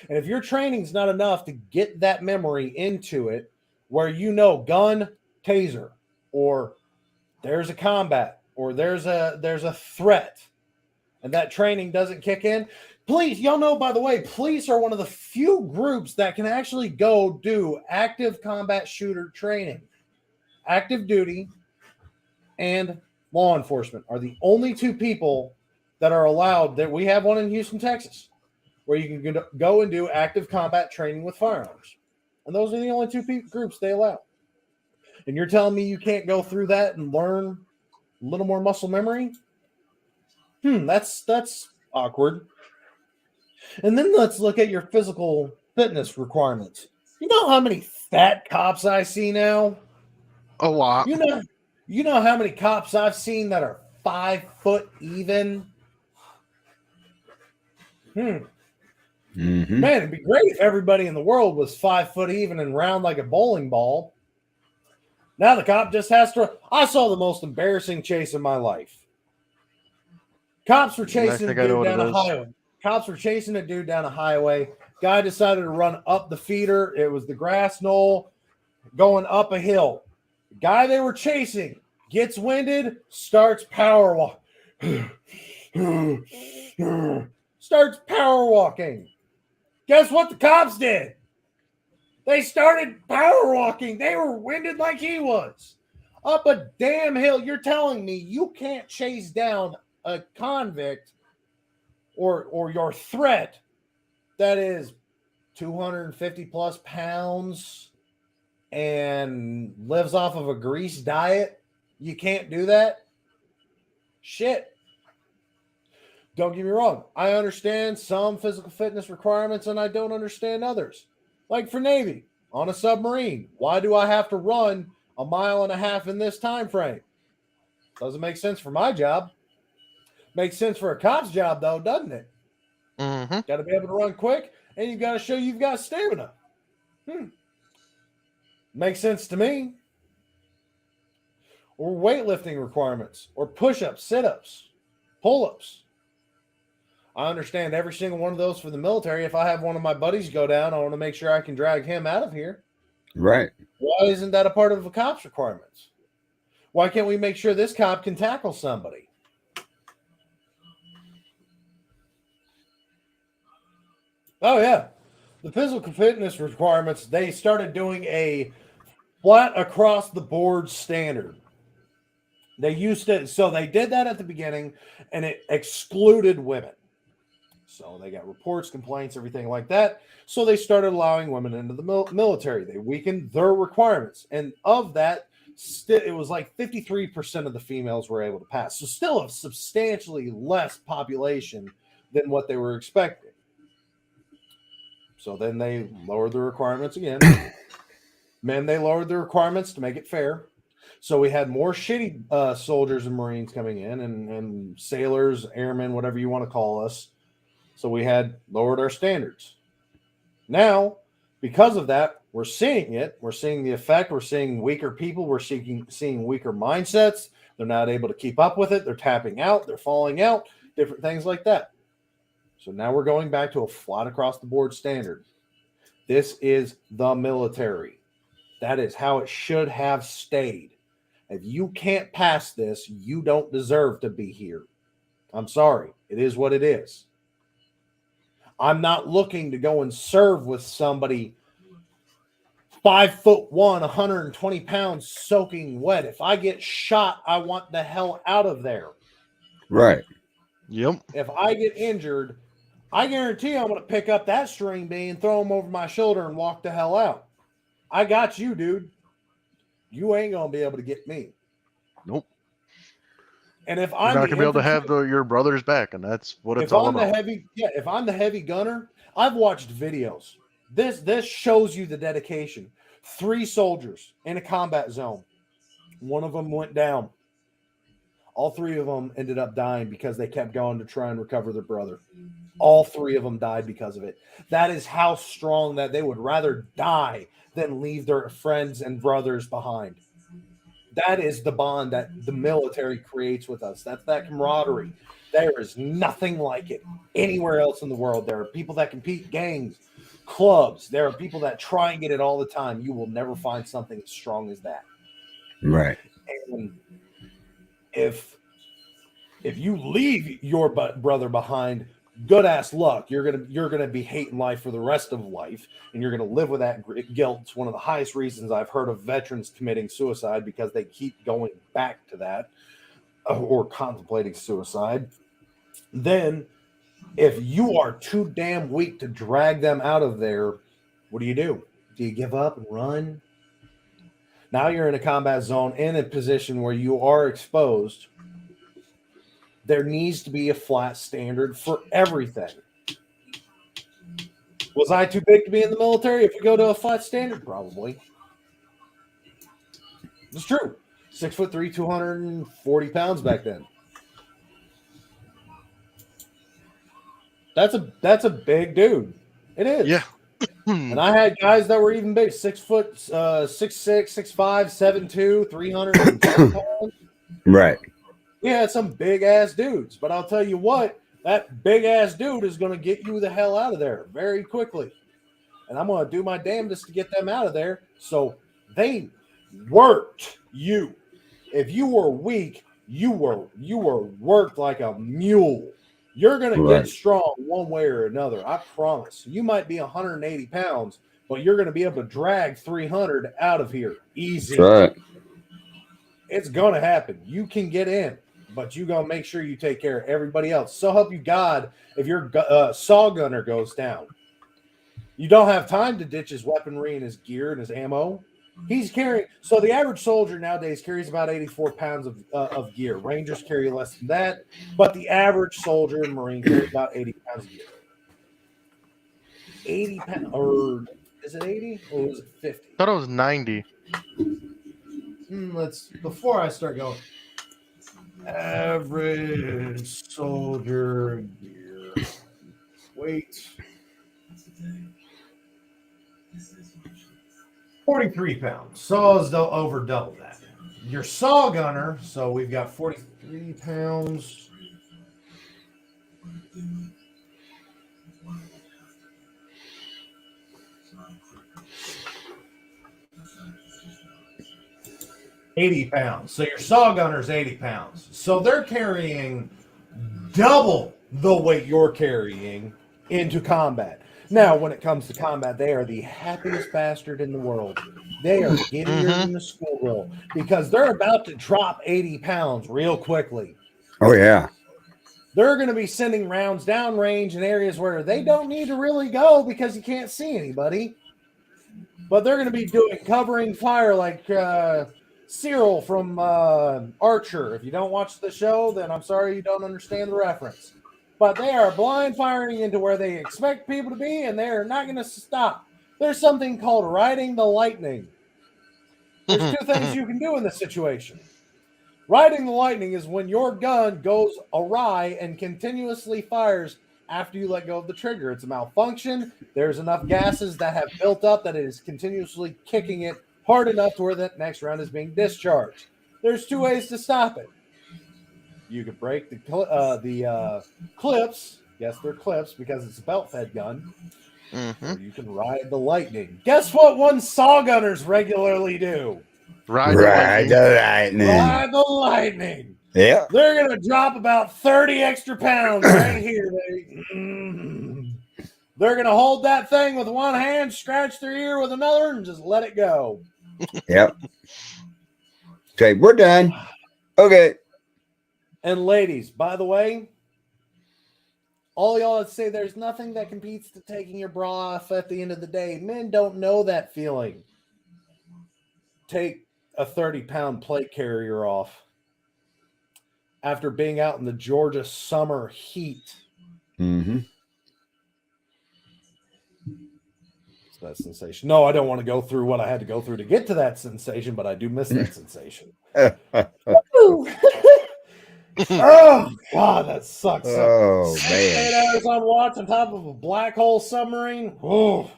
[SPEAKER 3] And if your training's not enough to get that memory into it, where you know gun, taser, or there's a combat, or there's a threat, and that training doesn't kick in. Police, y'all know, by the way, police are one of the few groups that can actually go do active combat shooter training. Active duty and law enforcement are the only two people that are allowed. That we have one in Houston, Texas, where you can go and do active combat training with firearms. And those are the only two groups they allow. And you're telling me you can't go through that and learn a little more muscle memory? That's awkward. And then let's look at your physical fitness requirements. You know how many fat cops I see now?
[SPEAKER 5] A lot.
[SPEAKER 3] You know how many cops I've seen that are 5 foot even?
[SPEAKER 4] Mm-hmm.
[SPEAKER 3] Man, it'd be great if everybody in the world was 5 foot even and round like a bowling ball. Now the cop just has to. I saw the most embarrassing chase in my life. Cops were chasing a dude down a highway. Cops were chasing a dude down a highway. Guy decided to run up the feeder. It was the grass knoll going up a hill. The guy they were chasing gets winded, starts power walking. Starts power walking. Guess what the cops did? They started power walking. They were winded like he was. Up a damn hill. You're telling me you can't chase down a convict or your threat that is 250 plus pounds and lives off of a grease diet? You can't do that? Shit. Don't get me wrong. I understand some physical fitness requirements and I don't understand others. Like for Navy, on a submarine, why do I have to run 1.5 miles in this time frame? Doesn't make sense for my job. Makes sense for a cop's job, though, doesn't it?
[SPEAKER 5] Mm-hmm.
[SPEAKER 3] Got to be able to run quick, and you've got to show you've got stamina. Makes sense to me. Or weightlifting requirements, or push-ups, sit-ups, pull-ups. I understand every single one of those for the military. If I have one of my buddies go down, I want to make sure I can drag him out of here.
[SPEAKER 4] Right.
[SPEAKER 3] Why isn't that a part of a cop's requirements? Why can't we make sure this cop can tackle somebody? Oh, yeah. The physical fitness requirements, they started doing a flat across the board standard. They used to, so they did that at the beginning, and it excluded women. So they got reports, complaints, everything like that. So they started allowing women into the military. They weakened their requirements. And of that, it was like 53% of the females were able to pass. So still a substantially less population than what they were expecting. So then they lowered the requirements again. Men, they lowered the requirements to make it fair. So we had more shitty soldiers and Marines coming in and sailors, airmen, whatever you want to call us. So we had lowered our standards. Now, because of that, we're seeing it. We're seeing the effect. We're seeing weaker people. We're seeing weaker mindsets. They're not able to keep up with it. They're tapping out. They're falling out. Different things like that. So now we're going back to a flat across the board standard. This is the military. That is how it should have stayed. If you can't pass this, you don't deserve to be here. I'm sorry. It is what it is. I'm not looking to go and serve with somebody 5'1", 120 pounds soaking wet. If I get shot, I want the hell out of there.
[SPEAKER 4] Right.
[SPEAKER 5] Yep.
[SPEAKER 3] If I get injured, I guarantee I'm going to pick up that string bean, throw him over my shoulder, and walk the hell out. I got you, dude. You ain't going to be able to get me.
[SPEAKER 5] Nope.
[SPEAKER 3] And if
[SPEAKER 5] You're
[SPEAKER 3] I'm
[SPEAKER 5] not going to be able to have your brother's back, and that's what it's all about.
[SPEAKER 3] If I'm the heavy gunner, I've watched videos. This shows you the dedication. 3 soldiers in a combat zone. One of them went down. All 3 of them ended up dying because they kept going to try and recover their brother. All 3 of them died because of it. That is how strong that they would rather die than leave their friends and brothers behind. That is the bond that the military creates with us. That's that camaraderie. There is nothing like it anywhere else in the world. There are people that compete, gangs, clubs. There are people that try and get it all the time. You will never find something as strong as that.
[SPEAKER 4] Right.
[SPEAKER 3] And if you leave your brother behind, good ass luck. You're gonna be hating life for the rest of life, and you're gonna live with that guilt. It's one of the highest reasons I've heard of veterans committing suicide, because they keep going back to that or contemplating suicide. Then, if you are too damn weak to drag them out of there, what do? Do you give up and run? Now you're in a combat zone, in a position where you are exposed. There needs to be a flat standard for everything. Was I too big to be in the military? If we go to a flat standard, probably. It's true. 6'3", 240 pounds back then. That's a big dude. It is.
[SPEAKER 5] Yeah.
[SPEAKER 3] And I had guys that were even big, 6 foot, 6'6", 6'5", 7'2", 310 pounds.
[SPEAKER 4] Right.
[SPEAKER 3] We had some big ass dudes, but I'll tell you what, that big ass dude is going to get you the hell out of there very quickly. And I'm going to do my damnedest to get them out of there. So they worked you. If you were weak, you were worked like a mule. You're going to get strong one way or another. I promise. You might be 180 pounds, but you're going to be able to drag 300 out of here easy.
[SPEAKER 4] Right.
[SPEAKER 3] It's going to happen. You can get in, but you got to make sure you take care of everybody else. So help you God, if your saw gunner goes down, you don't have time to ditch his weaponry and his gear and his ammo. He's carrying. So the average soldier nowadays carries about 84 pounds of gear. Rangers carry less than that, but the average soldier and Marine carries about 80 pounds of gear. 80 pounds, or is it 80 or was it 50?
[SPEAKER 5] I thought it was 90.
[SPEAKER 3] Before I start going. Average soldier gear weight. 43 pounds. Saws don't over double that. Your saw gunner, so we've got 43 pounds. £80. So your saw gunner's 80 pounds. So they're carrying double the weight you're carrying into combat. Now, when it comes to combat, they are the happiest bastard in the world. They are giddier than the schoolgirl because they're about to drop 80 pounds real quickly.
[SPEAKER 4] Oh, yeah.
[SPEAKER 3] They're going to be sending rounds downrange in areas where they don't need to really go because you can't see anybody. But they're going to be doing covering fire like Cyril from Archer. If you don't watch the show, then I'm sorry you don't understand the reference. But they are blind firing into where they expect people to be, and they are not going to stop. There's something called riding the lightning. There's two things you can do in this situation. Riding the lightning is when your gun goes awry and continuously fires after you let go of the trigger. It's a malfunction. There's enough gases that have built up that it is continuously kicking it hard enough to where that next round is being discharged. There's two ways to stop it. You could break the clips. Yes, they're clips because it's a belt-fed gun. Or you can ride the lightning. Guess what one saw gunners regularly do?
[SPEAKER 5] Ride the lightning.
[SPEAKER 3] Ride the lightning.
[SPEAKER 4] Yeah.
[SPEAKER 3] They're going to drop about 30 extra pounds right here, baby. They're going to hold that thing with one hand, scratch their ear with another, and just let it go.
[SPEAKER 4] Yep. Okay, we're done. Okay.
[SPEAKER 3] And ladies, by the way, all y'all that say there's nothing that competes to taking your bra off at the end of the day, men don't know that feeling. Take a 30-pound plate carrier off after being out in the Georgia summer heat.
[SPEAKER 4] Mm-hmm.
[SPEAKER 3] It's that sensation. No, I don't want to go through what I had to go through to get to that sensation, but I do miss that sensation. Oh, God, that sucks.
[SPEAKER 4] Oh, man.
[SPEAKER 3] 8 hours on watch on top of a black hole submarine. Oh.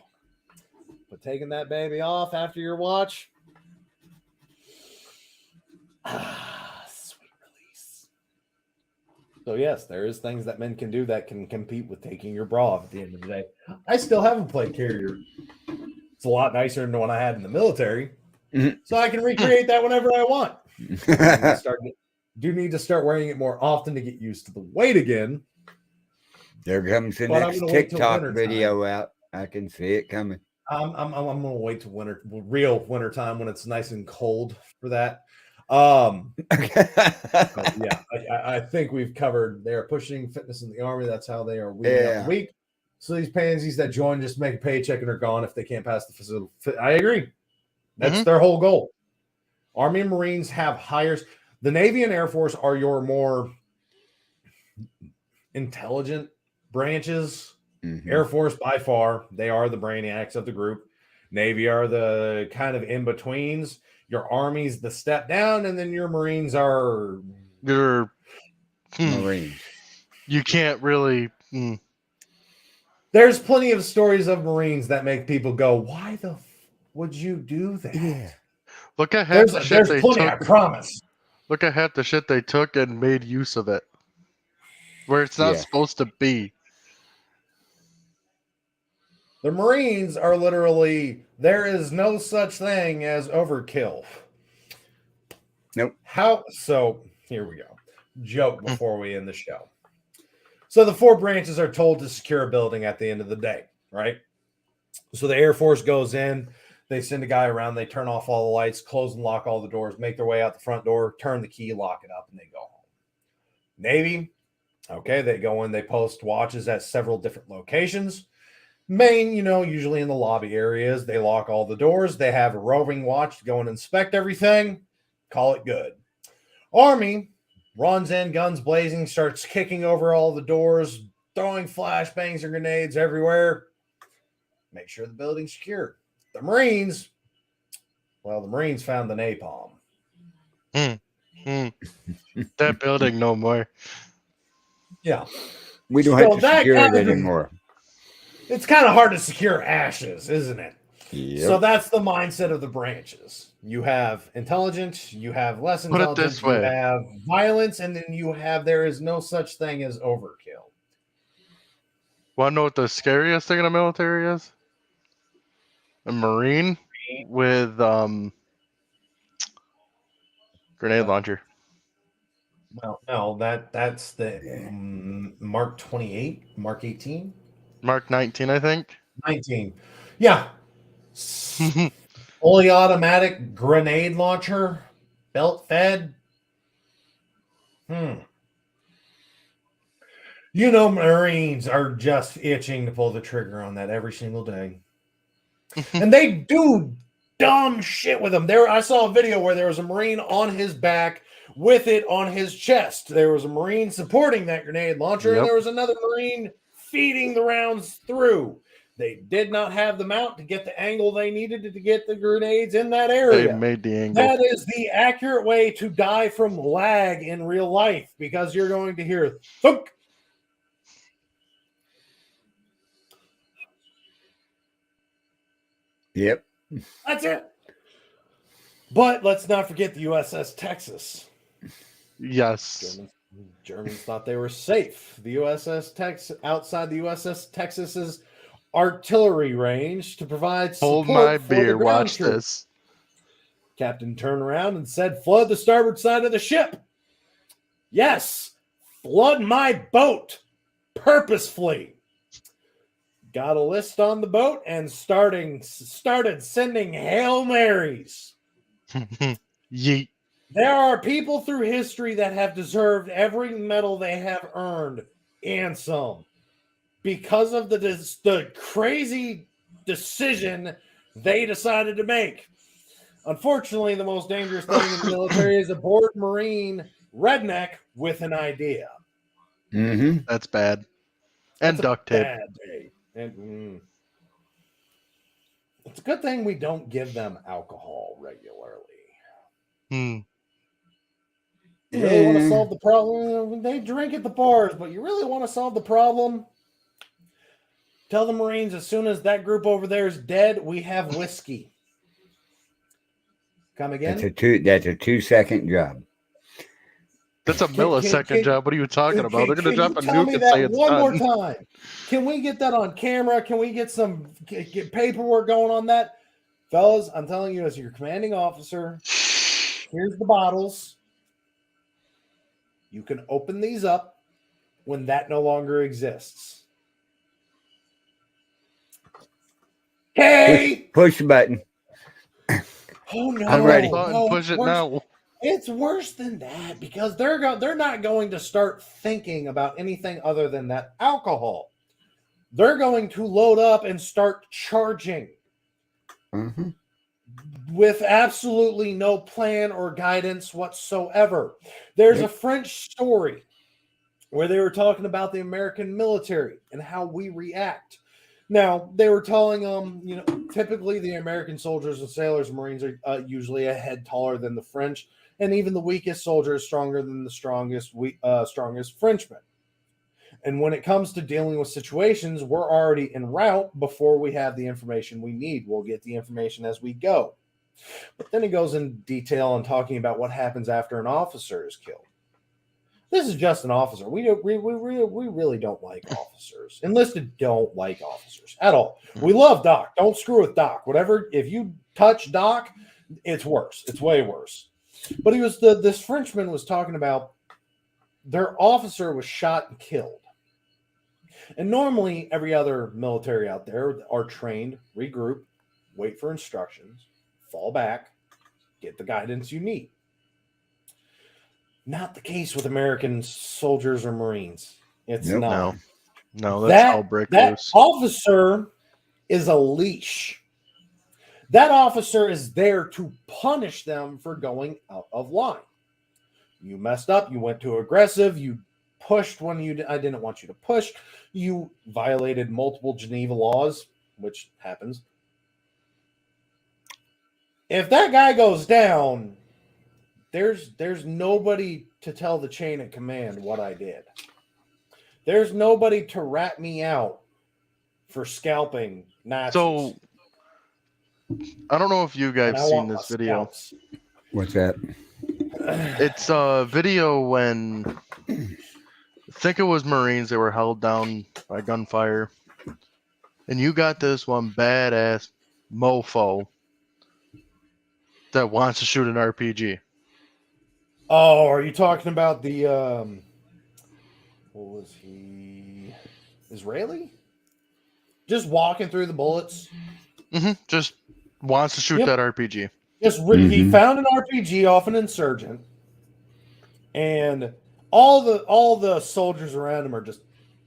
[SPEAKER 3] But taking that baby off after your watch. Sweet release. So yes, there is things that men can do that can compete with taking your bra off at the end of the day. I still have a plate carrier. It's a lot nicer than the one I had in the military, so I can recreate that whenever I want. Do need to start wearing it more often to get used to the weight again.
[SPEAKER 4] There comes the
[SPEAKER 3] But I'm
[SPEAKER 4] next
[SPEAKER 3] gonna wait till
[SPEAKER 4] TikTok
[SPEAKER 3] winter
[SPEAKER 4] video out. I can see it coming.
[SPEAKER 3] I'm gonna wait till real winter time when it's nice and cold for that. Yeah, I think we've covered. They are pushing fitness in the army. That's how they are weeding out the weak. So these pansies that join just make a paycheck and are gone if they can't pass the physical. I agree. That's their whole goal. Army and Marines have hires. The Navy and Air Force are your more intelligent branches. Air Force, by far, they are the brainiacs of the group. Navy are the kind of in-betweens. Your Army's the step down, and then your Marines are...
[SPEAKER 5] Your
[SPEAKER 4] Marines.
[SPEAKER 5] You can't really...
[SPEAKER 3] There's plenty of stories of Marines that make people go, why the would you do that?
[SPEAKER 4] Yeah.
[SPEAKER 5] Look at half the shit they took.
[SPEAKER 3] I promise.
[SPEAKER 5] Look at half the shit they took and made use of it. Where it's not supposed to be.
[SPEAKER 3] The Marines are literally, there is no such thing as overkill.
[SPEAKER 4] Nope.
[SPEAKER 3] So here we go. Joke before we end the show. So the 4 branches are told to secure a building at the end of the day, right? So the Air Force goes in, they send a guy around, they turn off all the lights, close and lock all the doors, make their way out the front door, turn the key, lock it up, and they go home. Navy, okay, they go in, they post watches at several different locations. Main, usually in the lobby areas, they lock all the doors. They have a roving watch to go and inspect everything. Call it good. Army runs in, guns blazing, starts kicking over all the doors, throwing flashbangs and grenades everywhere. Make sure the building's secure. The Marines found the napalm.
[SPEAKER 5] That building no more.
[SPEAKER 3] Yeah.
[SPEAKER 4] We don't have to secure it anymore.
[SPEAKER 3] It's kind of hard to secure ashes, isn't it?
[SPEAKER 4] Yep.
[SPEAKER 3] So that's the mindset of the branches. You have intelligence, you have less intelligence,
[SPEAKER 5] Put it this way.
[SPEAKER 3] You have violence, and then you have there is no such thing as overkill.
[SPEAKER 5] Want to know what the scariest thing in the military is? A Marine with grenade launcher.
[SPEAKER 3] Well, no, that's the Mark 28, Mark 18?
[SPEAKER 5] Mark 19, I think.
[SPEAKER 3] 19. Yeah. Fully automatic grenade launcher, belt fed. Marines are just itching to pull the trigger on that every single day. And they do dumb shit with them. I saw a video where there was a Marine on his back with it on his chest. There was a Marine supporting that grenade launcher, and there was another Marine feeding the rounds through. They did not have the mount to get the angle they needed to get the grenades in that area.
[SPEAKER 5] They made the angle.
[SPEAKER 3] That is the accurate way to die from lag in real life, because you're going to hear thunk.
[SPEAKER 4] Yep.
[SPEAKER 3] That's it. But let's not forget the USS Texas.
[SPEAKER 5] Yes.
[SPEAKER 3] Germans thought they were safe. The USS Texas, outside the USS Texas's artillery range to provide support.
[SPEAKER 5] Hold my beer. Watch this.
[SPEAKER 3] Captain turned around and said, "Flood the starboard side of the ship." Yes, flood my boat purposefully. Got a list on the boat and started sending Hail Marys.
[SPEAKER 5] Yeet.
[SPEAKER 3] There are people through history that have deserved every medal they have earned and some because of the crazy decision they decided to make. Unfortunately, the most dangerous thing in the military is a bored Marine redneck with an idea.
[SPEAKER 4] Mm-hmm.
[SPEAKER 5] That's bad. And duct tape.
[SPEAKER 3] Bad day. And, it's a good thing we don't give them alcohol regularly. You really want to solve the problem? They drink at the bars, but you really want to solve the problem? Tell the Marines as soon as that group over there is dead, we have whiskey. Come again?
[SPEAKER 4] That's a 2-second job.
[SPEAKER 5] That's a millisecond job. What are you talking about? They're going to drop a nuke and say it's
[SPEAKER 3] one
[SPEAKER 5] done.
[SPEAKER 3] more time. Can we get that on camera? Can we get get paperwork going on that? Fellas, I'm telling you, as your commanding officer, here's the bottles. You can open these up when that no longer exists. Hey!
[SPEAKER 4] Push the button.
[SPEAKER 3] Oh no!
[SPEAKER 5] I'm ready.
[SPEAKER 3] No,
[SPEAKER 5] Push it now.
[SPEAKER 3] It's worse than that because they're not going to start thinking about anything other than that alcohol. They're going to load up and start charging with absolutely no plan or guidance whatsoever. There's a French story where they were talking about the American military and how we react. Now, they were telling them, typically the American soldiers and sailors and Marines are usually a head taller than the French, and even the weakest soldier is stronger than the strongest Frenchman. And when it comes to dealing with situations, we're already en route before we have the information we need. We'll get the information as we go. But then it goes in detail on talking about what happens after an officer is killed. This is just an officer. We really don't like officers. Enlisted don't like officers at all. We love Doc. Don't screw with Doc. Whatever. If you touch Doc, it's worse. It's way worse. But this Frenchman was talking about their officer was shot and killed. And normally every other military out there are trained, regroup, wait for instructions, fall back, get the guidance you need. Not the case with American soldiers or Marines. It's not.
[SPEAKER 5] No, that's all break loose.
[SPEAKER 3] That officer is a leash. That officer is there to punish them for going out of line. You messed up. You went too aggressive. You pushed when I didn't want you to push. You violated multiple Geneva laws, which happens. If that guy goes down, there's nobody to tell the chain of command what I did. There's nobody to rat me out for scalping Nazis.
[SPEAKER 5] So, I don't know if you guys seen this video.
[SPEAKER 3] Scouts.
[SPEAKER 4] What's that?
[SPEAKER 5] It's a video when I think it was Marines that were held down by gunfire. And you got this one badass mofo that wants to shoot an RPG.
[SPEAKER 3] Oh, are you talking about the what was he? Israeli? Just walking through the bullets.
[SPEAKER 5] Just wants to shoot that RPG.
[SPEAKER 3] He found an RPG off an insurgent, and all the soldiers around him are just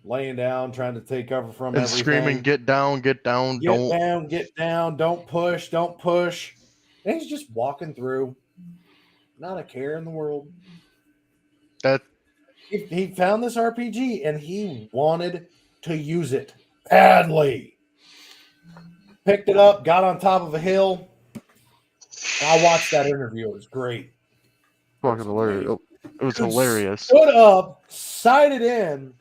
[SPEAKER 3] laying down, trying to take cover from
[SPEAKER 5] and
[SPEAKER 3] everything.
[SPEAKER 5] Screaming, "Get down! Get down!
[SPEAKER 3] Get down! Don't push! Don't push!" And he's just walking through, not a care in the world. He found this RPG and he wanted to use it badly. Picked it up, got on top of a hill. I watched that interview. It was great.
[SPEAKER 5] Fucking hilarious. It was hilarious.
[SPEAKER 3] Stood up, sighted in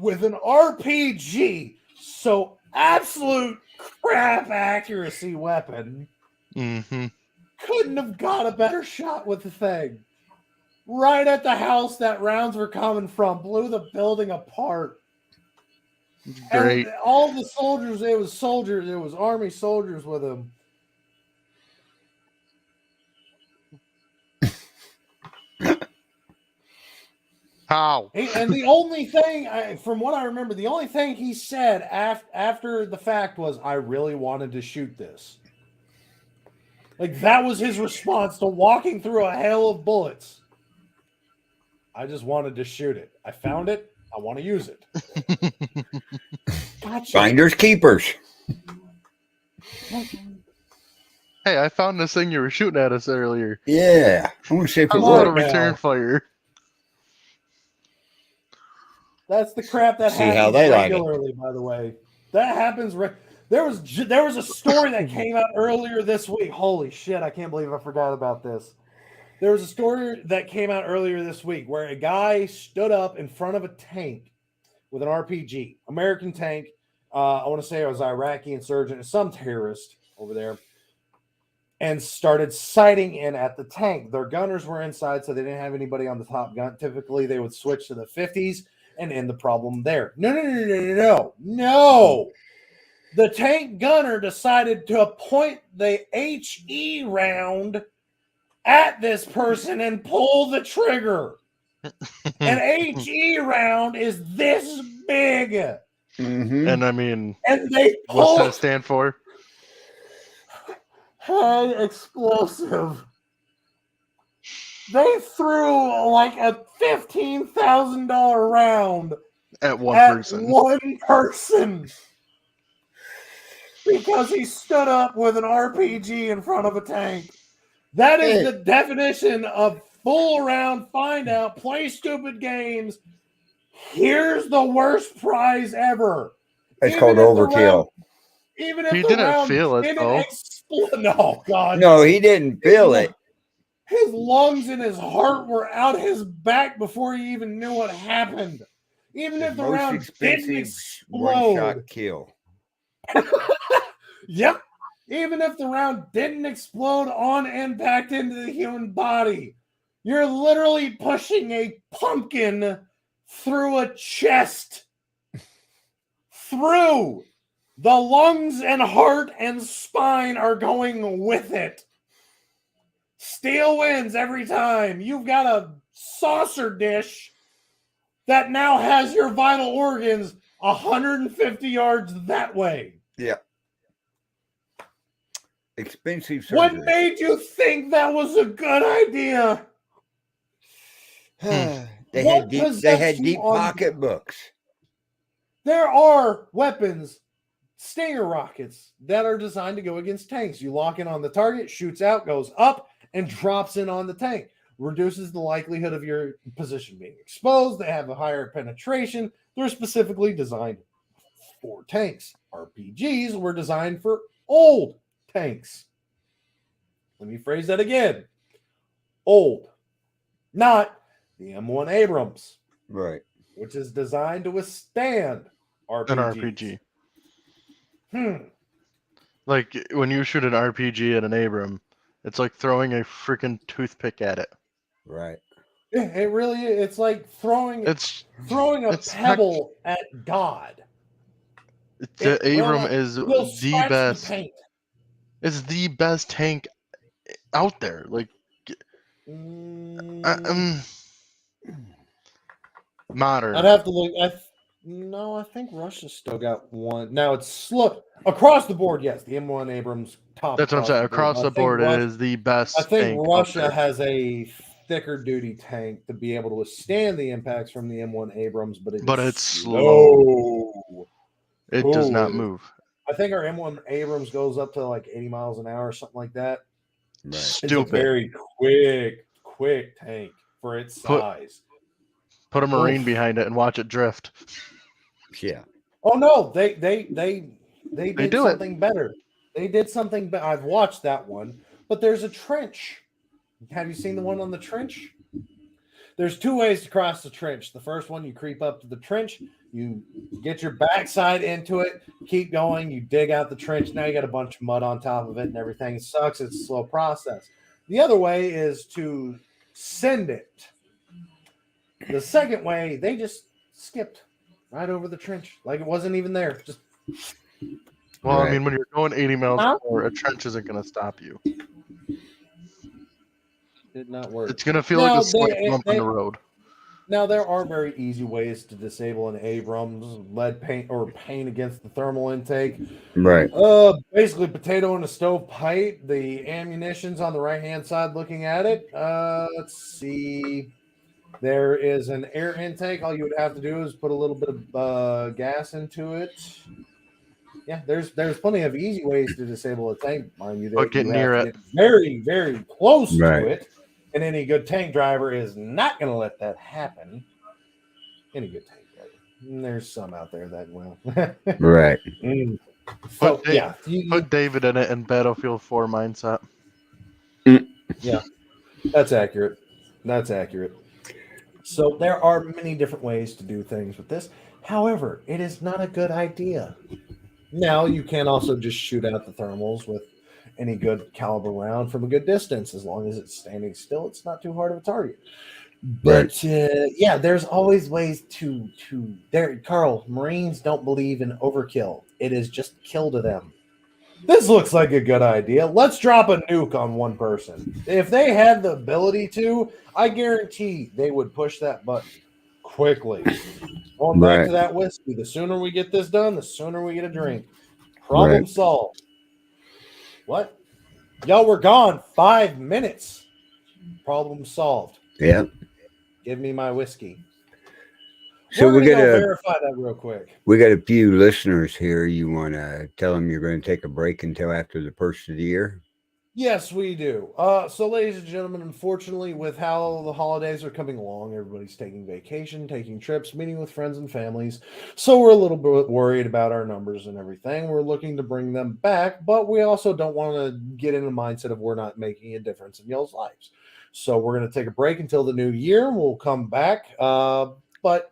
[SPEAKER 3] with an RPG. So absolute crap accuracy weapon. Couldn't have got a better shot with the thing. Right at the house that rounds were coming from. Blew the building apart.
[SPEAKER 5] Great.
[SPEAKER 3] And all the soldiers, it was army soldiers with him.
[SPEAKER 5] How?
[SPEAKER 3] And the only thing, from what I remember, the only thing he said after the fact was, "I really wanted to shoot this." Like, that was his response to walking through a hail of bullets. I just wanted to shoot it. I found it. I want to use it. Gotcha.
[SPEAKER 4] Finders keepers.
[SPEAKER 5] Hey, I found this thing you were shooting at us earlier.
[SPEAKER 4] Yeah. I want to see if
[SPEAKER 5] I
[SPEAKER 4] it
[SPEAKER 5] want to
[SPEAKER 4] works.
[SPEAKER 5] return fire.
[SPEAKER 3] That's the crap that
[SPEAKER 4] See how
[SPEAKER 3] happens
[SPEAKER 4] they like it.
[SPEAKER 3] regularly, by the way. That happens. There was a story that came out earlier this week. Holy shit, I can't believe I forgot about this. There was a story that came out earlier this week where a guy stood up in front of a tank with an RPG, American tank. I want to say it was Iraqi insurgent, some terrorist over there. and started sighting in at the tank. Their gunners were inside, so they didn't have anybody on the top gun. Typically, they would switch to the 50s and end the problem there. No. The tank gunner decided to point the HE round at this person and pull the trigger. An HE round is this big.
[SPEAKER 4] Mm-hmm.
[SPEAKER 5] And I mean,
[SPEAKER 3] and they
[SPEAKER 5] what's that stand for?
[SPEAKER 3] High explosive. They threw like a $15,000 round
[SPEAKER 5] At one person.
[SPEAKER 3] Because he stood up with an RPG in front of a tank. That is the definition of fool around, find out, play stupid games. Here's the worst prize ever.
[SPEAKER 4] It's called overkill.
[SPEAKER 3] Even if
[SPEAKER 5] he
[SPEAKER 3] the
[SPEAKER 5] didn't
[SPEAKER 3] round
[SPEAKER 5] feel it,
[SPEAKER 3] didn't
[SPEAKER 5] though.
[SPEAKER 3] explode. No, God.
[SPEAKER 4] No, he didn't feel it.
[SPEAKER 3] His lungs and his heart were out his back before he even knew what happened. Even if the round didn't explode.
[SPEAKER 4] One-shot kill.
[SPEAKER 3] Yep. Even if the round didn't explode on impact into the human body, you're literally pushing a pumpkin through a chest. Through. The lungs and heart and spine are going with it. Steel wins every time. You've got a saucer dish that now has your vital organs 150 yards that way.
[SPEAKER 4] Yeah. Expensive surgery.
[SPEAKER 3] What made you think that was a good idea?
[SPEAKER 4] They had deep pocketbooks.
[SPEAKER 3] There are weapons, Stinger rockets, that are designed to go against tanks. You lock in on the target, shoots out, goes up, and drops in on the tank. Reduces the likelihood of your position being exposed. They have a higher penetration. They're specifically designed for tanks. RPGs were designed for old tanks. Let me phrase that again. Old. Not the M1 Abrams.
[SPEAKER 4] Right.
[SPEAKER 3] Which is designed to withstand RPGs.
[SPEAKER 5] An RPG. Like when you shoot an RPG at an Abram, it's like throwing a freaking toothpick at it.
[SPEAKER 4] Right.
[SPEAKER 3] It really is. It's like throwing a pebble at God.
[SPEAKER 5] The Abram is the best. It's the best tank out there. Like, modern.
[SPEAKER 3] I'd have to look. I think Russia's still got one. Now it's slow across the board. Yes, the M1 Abrams top.
[SPEAKER 5] That's what I'm saying. Across the board, it is the best.
[SPEAKER 3] I think Russia has a thicker duty tank to be able to withstand the impacts from the M1 Abrams, but it's slow.
[SPEAKER 5] It does not move.
[SPEAKER 3] I think our M1 Abrams goes up to like 80 miles an hour or something like that.
[SPEAKER 4] Right.
[SPEAKER 5] Stupid.
[SPEAKER 3] It's a very quick tank for its size.
[SPEAKER 5] Put a Marine behind it and watch it drift.
[SPEAKER 4] Yeah.
[SPEAKER 3] Oh no, they did something better. They did something. I've watched that one, but there's a trench. Have you seen the one on the trench? There's two ways to cross the trench. The first one, you creep up to the trench, you get your backside into it, keep going, you dig out the trench. Now you got a bunch of mud on top of it and everything. It sucks. It's a slow process. The other way is to send it. The second way, they just skipped right over the trench like it wasn't even there. Just
[SPEAKER 5] well, I mean, when you're going 80 miles an hour, a trench isn't going to stop you.
[SPEAKER 3] Did not work.
[SPEAKER 5] It's going to feel like a slight bump in the road.
[SPEAKER 3] Now, there are very easy ways to disable an Abrams, lead paint, or paint against the thermal intake.
[SPEAKER 4] Right.
[SPEAKER 3] Basically, potato in a stovepipe. The ammunition's on the right-hand side looking at it. Let's see. There is an air intake. All you would have to do is put a little bit of gas into it. Yeah, there's plenty of easy ways to disable a tank, mind you.
[SPEAKER 5] But get near it.
[SPEAKER 3] Get very, very close to it. And any good tank driver is not going to let that happen. Any good tank driver. And there's some out there that will.
[SPEAKER 4] Right.
[SPEAKER 3] So,
[SPEAKER 5] put David in it in Battlefield 4 mindset.
[SPEAKER 3] Yeah, that's accurate. That's accurate. So there are many different ways to do things with this. However, it is not a good idea. Now, you can also just shoot out the thermals with any good caliber round from a good distance. As long as it's standing still, it's not too hard of a target.
[SPEAKER 4] Right.
[SPEAKER 3] But yeah, there's always ways to there. Carl, Marines don't believe in overkill. It is just kill to them. This looks like a good idea. Let's drop a nuke on one person. If they had the ability to, I guarantee they would push that button quickly. Going back
[SPEAKER 4] Right.
[SPEAKER 3] to that whiskey, the sooner we get this done, the sooner we get a drink.
[SPEAKER 4] Right.
[SPEAKER 3] Problem solved. What? Y'all were gone 5 minutes. Problem solved.
[SPEAKER 4] Yeah.
[SPEAKER 3] Give me my whiskey.
[SPEAKER 4] So
[SPEAKER 3] We're gonna go verify that real quick.
[SPEAKER 4] we got a few listeners here. You want to tell them you're going to take a break until after the first of the year?
[SPEAKER 3] Yes, we do. So, ladies and gentlemen, unfortunately, with how the holidays are coming along, everybody's taking vacation, taking trips, meeting with friends and families. So, we're a little bit worried about our numbers and everything. We're looking to bring them back, but we also don't want to get in the mindset of we're not making a difference in y'all's lives. So, we're going to take a break until the new year. We'll come back. But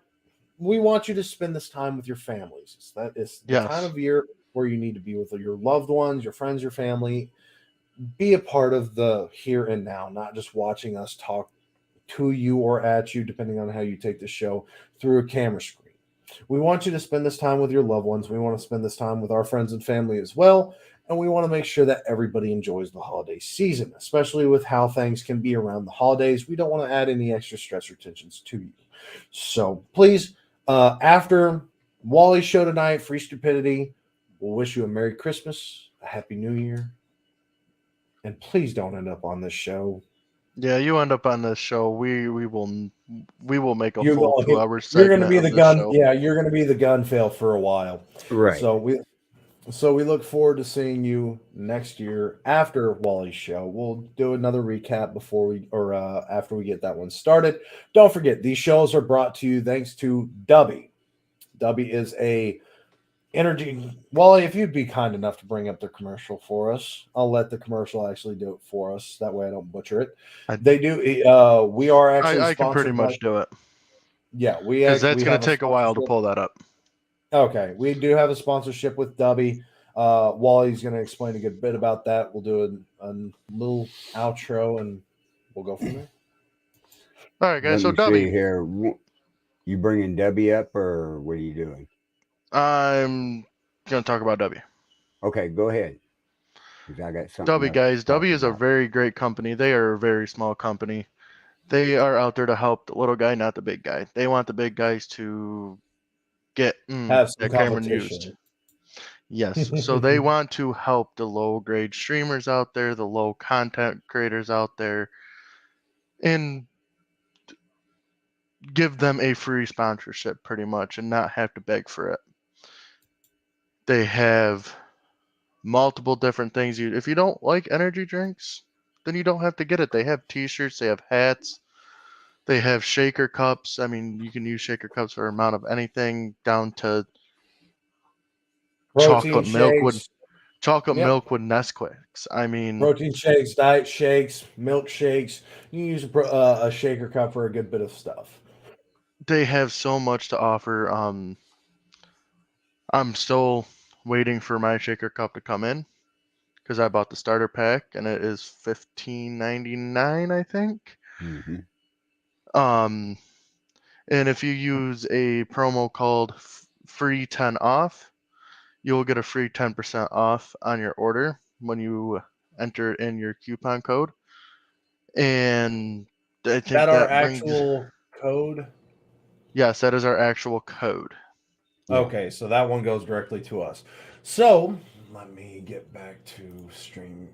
[SPEAKER 3] we want you to spend this time with your families. That is the time
[SPEAKER 5] Yes.
[SPEAKER 3] of year where you need to be with your loved ones, your friends, your family. Be a part of the here and now, not just watching us talk to you or at you, depending on how you take the show through a camera screen. We want you to spend this time with your loved ones. We want to spend this time with our friends and family as well. And we want to make sure that everybody enjoys the holiday season, especially with how things can be around the holidays. We don't want to add any extra stress or tensions to you. So please, after Wally's show tonight, Free Stupidity, we'll wish you a Merry Christmas, a Happy New Year, and please don't end up on this show.
[SPEAKER 5] Yeah, you end up on this show. We will make a
[SPEAKER 3] You're
[SPEAKER 5] full
[SPEAKER 3] going,
[SPEAKER 5] 2 hour
[SPEAKER 3] you're going to
[SPEAKER 5] segment
[SPEAKER 3] be
[SPEAKER 5] of
[SPEAKER 3] the
[SPEAKER 5] this
[SPEAKER 3] gun.
[SPEAKER 5] show.
[SPEAKER 3] Yeah, you're going to be the gun fail for a while.
[SPEAKER 4] Right.
[SPEAKER 3] So we look forward to seeing you next year after Wally's show. We'll do another recap before we or after we get that one started. Don't forget, these shows are brought to you thanks to Dubby. Dubby is a energy. Wally, if you'd be kind enough to bring up the commercial for us, I'll let the commercial actually do it for us. That way I don't butcher it.
[SPEAKER 5] I,
[SPEAKER 3] They do. We are actually
[SPEAKER 5] I can pretty
[SPEAKER 3] sponsored by.
[SPEAKER 5] much do it
[SPEAKER 3] Yeah,
[SPEAKER 5] because that's
[SPEAKER 3] we
[SPEAKER 5] going
[SPEAKER 3] have
[SPEAKER 5] to
[SPEAKER 3] a
[SPEAKER 5] take a while to
[SPEAKER 3] sponsorship.
[SPEAKER 5] pull that up.
[SPEAKER 3] Okay, we do have a sponsorship with Dubby. Wally's going to explain a good bit about that. We'll do a little outro and we'll go from there.
[SPEAKER 5] All right, guys.
[SPEAKER 4] Let
[SPEAKER 5] So
[SPEAKER 4] me see
[SPEAKER 5] W,
[SPEAKER 4] here. You bringing Debbie up, or what are you doing?
[SPEAKER 5] I'm going to talk about W.
[SPEAKER 4] Okay, go ahead. Because I got something
[SPEAKER 5] W,
[SPEAKER 4] else to
[SPEAKER 5] guys.
[SPEAKER 4] talk
[SPEAKER 5] W is a
[SPEAKER 4] about.
[SPEAKER 5] very great company. They are a very small company. They are out there to help the little guy, not the big guy. They want the big guys to get
[SPEAKER 3] Have some
[SPEAKER 5] that Cameron used.
[SPEAKER 3] competition.
[SPEAKER 5] Yes. So they want to help the low grade streamers out there, the low content creators out there, and give them a free sponsorship pretty much and not have to beg for it. They have multiple different things. If you don't like energy drinks, then you don't have to get it. They have t-shirts, they have hats, they have shaker cups. I mean, you can use shaker cups for an amount of anything down to
[SPEAKER 3] Protein
[SPEAKER 5] chocolate milk with
[SPEAKER 3] shakes. Yep.
[SPEAKER 5] Nesquik's. I mean,
[SPEAKER 3] Protein shakes, diet shakes, milkshakes. You can use a shaker cup for a good bit of stuff.
[SPEAKER 5] they have so much to offer. I'm still waiting for my shaker cup to come in because I bought the starter pack and it is $15.99, I think.
[SPEAKER 4] Mm-hmm.
[SPEAKER 5] Um, and if you use a promo called free 10 off, you'll get a free 10% off on your order when you enter in your coupon code. And I think
[SPEAKER 3] That our
[SPEAKER 5] that brings,
[SPEAKER 3] actual code.
[SPEAKER 5] yes, that is our actual code.
[SPEAKER 4] Yeah.
[SPEAKER 3] Okay, so that one goes directly to us. So let me get back to StreamYard.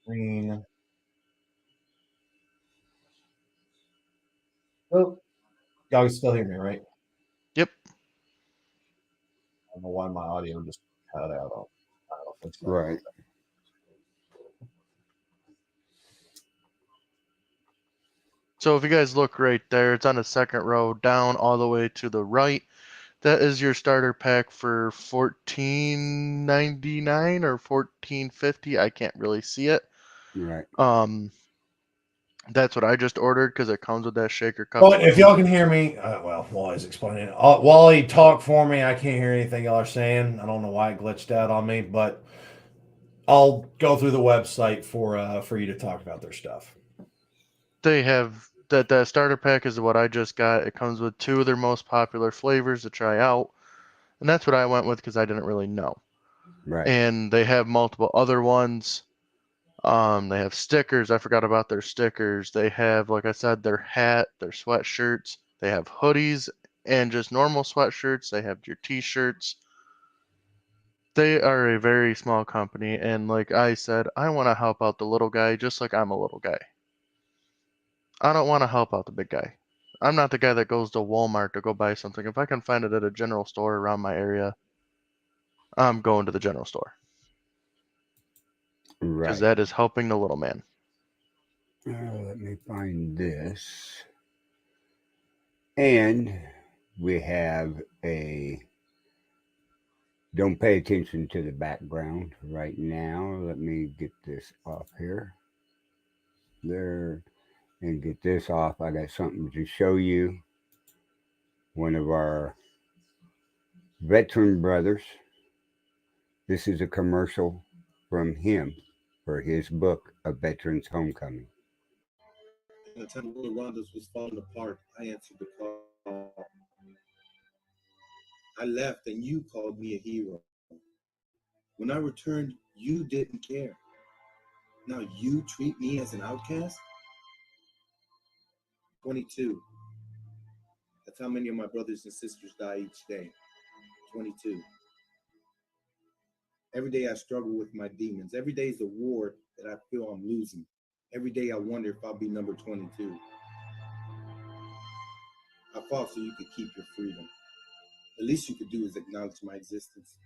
[SPEAKER 3] Green. Oh, y'all can still hear me, right?
[SPEAKER 5] Yep.
[SPEAKER 3] I don't know why my audio just cut out. I don't think so.
[SPEAKER 4] Right.
[SPEAKER 5] So if you guys look right there, it's on the second row down all the way to the right. That is your starter pack for $14.99 or $14.50. I can't really see it.
[SPEAKER 4] Right.
[SPEAKER 5] That's what I just ordered because it comes with that shaker cup.
[SPEAKER 3] But if y'all can hear me, well, Wally's explaining it. Wally, talk for me. I can't hear anything y'all are saying. I don't know why it glitched out on me, but I'll go through the website for you to talk about their stuff.
[SPEAKER 5] They have that starter pack is what I just got. It comes with 2 of their most popular flavors to try out, and that's what I went with because I didn't really know.
[SPEAKER 4] Right.
[SPEAKER 5] And they have multiple other ones. They have stickers. I forgot about their stickers. They have, like I said, their hat, their sweatshirts. They have hoodies and just normal sweatshirts. They have your t-shirts. They are a very small company, and like I said, I want to help out the little guy just like I'm a little guy. I don't want to help out the big guy. I'm not the guy that goes to Walmart to go buy something. If I can find it at a general store around my area, I'm going to the general store. Because
[SPEAKER 4] Right.
[SPEAKER 5] that is helping the little man.
[SPEAKER 4] Let me find this. And we have a. Don't pay attention to the background right now. Let me get this off here. There. And get this off. I got something to show you. One of our veteran brothers. This is a commercial from him for his book, A Veteran's Homecoming.
[SPEAKER 7] In a time when Rhonda's was falling apart, I answered the call. I left and you called me a hero. When I returned, you didn't care. Now you treat me as an outcast? 22. That's how many of my brothers and sisters die each day. 22. Every day I struggle with my demons. Every day is a war that I feel I'm losing. Every day I wonder if I'll be number 22. I fought so you could keep your freedom. The least you could do is acknowledge my existence.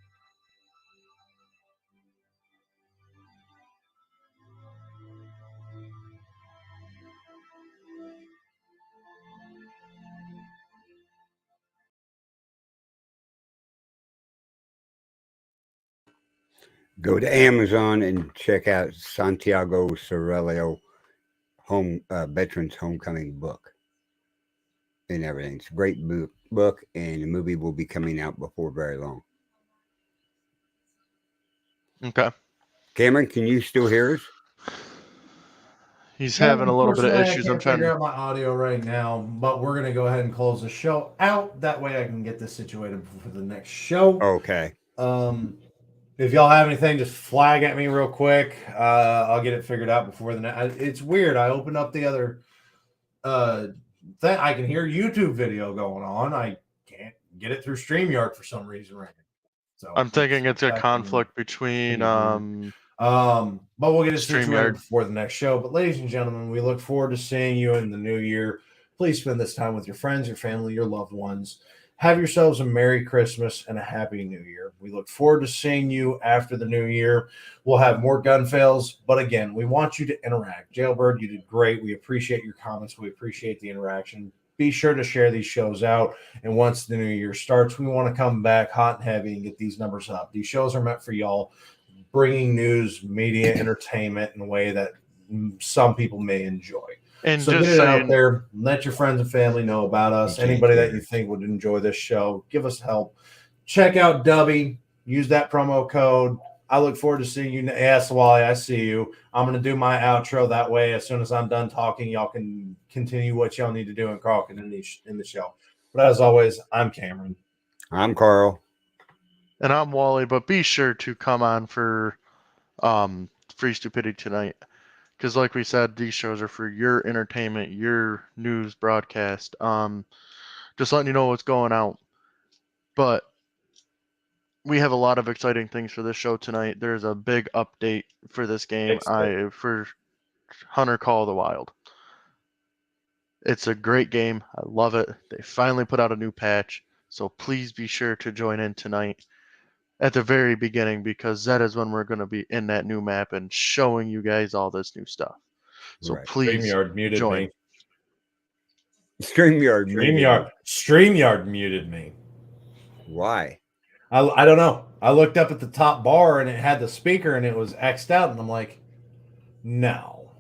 [SPEAKER 4] Go to Amazon and check out Santiago Cerello Veterans Homecoming book and everything. It's a great book, and the movie will be coming out before very long.
[SPEAKER 5] Okay.
[SPEAKER 4] Cameron, can you still hear us?
[SPEAKER 5] He's
[SPEAKER 3] Yeah,
[SPEAKER 5] having a little bit of
[SPEAKER 3] unfortunately,
[SPEAKER 5] issues.
[SPEAKER 3] I
[SPEAKER 5] I'm
[SPEAKER 3] can't
[SPEAKER 5] trying.
[SPEAKER 3] figure out my audio right now, but we're gonna go ahead and close the show out. That way, I can get this situated for the next show.
[SPEAKER 4] Okay.
[SPEAKER 3] If y'all have anything, just flag at me real quick. I'll get it figured out before the next. It's weird. I opened up the other thing. I can hear YouTube video going on. I can't get it through StreamYard for some reason right now. So
[SPEAKER 5] I'm thinking it's a conflict between
[SPEAKER 3] but we'll get it situated
[SPEAKER 5] StreamYard.
[SPEAKER 3] before the next show. But ladies and gentlemen, we look forward to seeing you in the new year. Please spend this time with your friends, your family, your loved ones. Have yourselves a Merry Christmas and a Happy New Year. We look forward to seeing you after the new year. We'll have more gun fails, but again, we want you to interact. Jailbird, you did great. We appreciate your comments. We appreciate the interaction. Be sure to share these shows out. And once the new year starts, we want to come back hot and heavy and get these numbers up. These shows are meant for y'all, bringing news, media, entertainment in a way that some people may enjoy.
[SPEAKER 5] And
[SPEAKER 3] so
[SPEAKER 5] just
[SPEAKER 3] get it
[SPEAKER 5] so
[SPEAKER 3] out there. Let your friends and family know about us. Anybody that you
[SPEAKER 4] it.
[SPEAKER 3] think would enjoy this show, give us help. Check out Dubby. Use that promo code. I look forward to seeing you. Yes, Wally, I see you. I'm going to do my outro that way. As soon as I'm done talking, y'all can continue what y'all need to do, and Carl can in the show. But as always, I'm Cameron.
[SPEAKER 4] I'm Carl.
[SPEAKER 5] And I'm Wally. But be sure to come on for Free Stupidity tonight. Because like we said, these shows are for your entertainment, your news broadcast. Just letting you know what's going out. But we have a lot of exciting things for this show tonight. There's a big update for this game. For Hunter Call of the Wild. It's a great game. I love it. They finally put out a new patch. So please be sure to join in tonight at the very beginning, because that is when we're going to be in that new map and showing you guys all this new stuff. So please
[SPEAKER 3] StreamYard muted
[SPEAKER 5] join.
[SPEAKER 3] me.
[SPEAKER 4] StreamYard
[SPEAKER 3] muted me.
[SPEAKER 4] Why?
[SPEAKER 3] I don't know. I looked up at the top bar and it had the speaker and it was X'd out, and I'm like, no.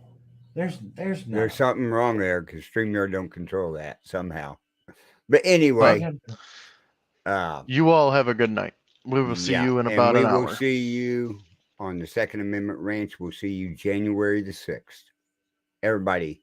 [SPEAKER 3] There's
[SPEAKER 4] something wrong there because StreamYard don't control that somehow. But anyway,
[SPEAKER 5] you all have a good night. We will see you in about an hour.
[SPEAKER 4] We will see you on the Second Amendment Ranch. We'll see you January the 6th. Everybody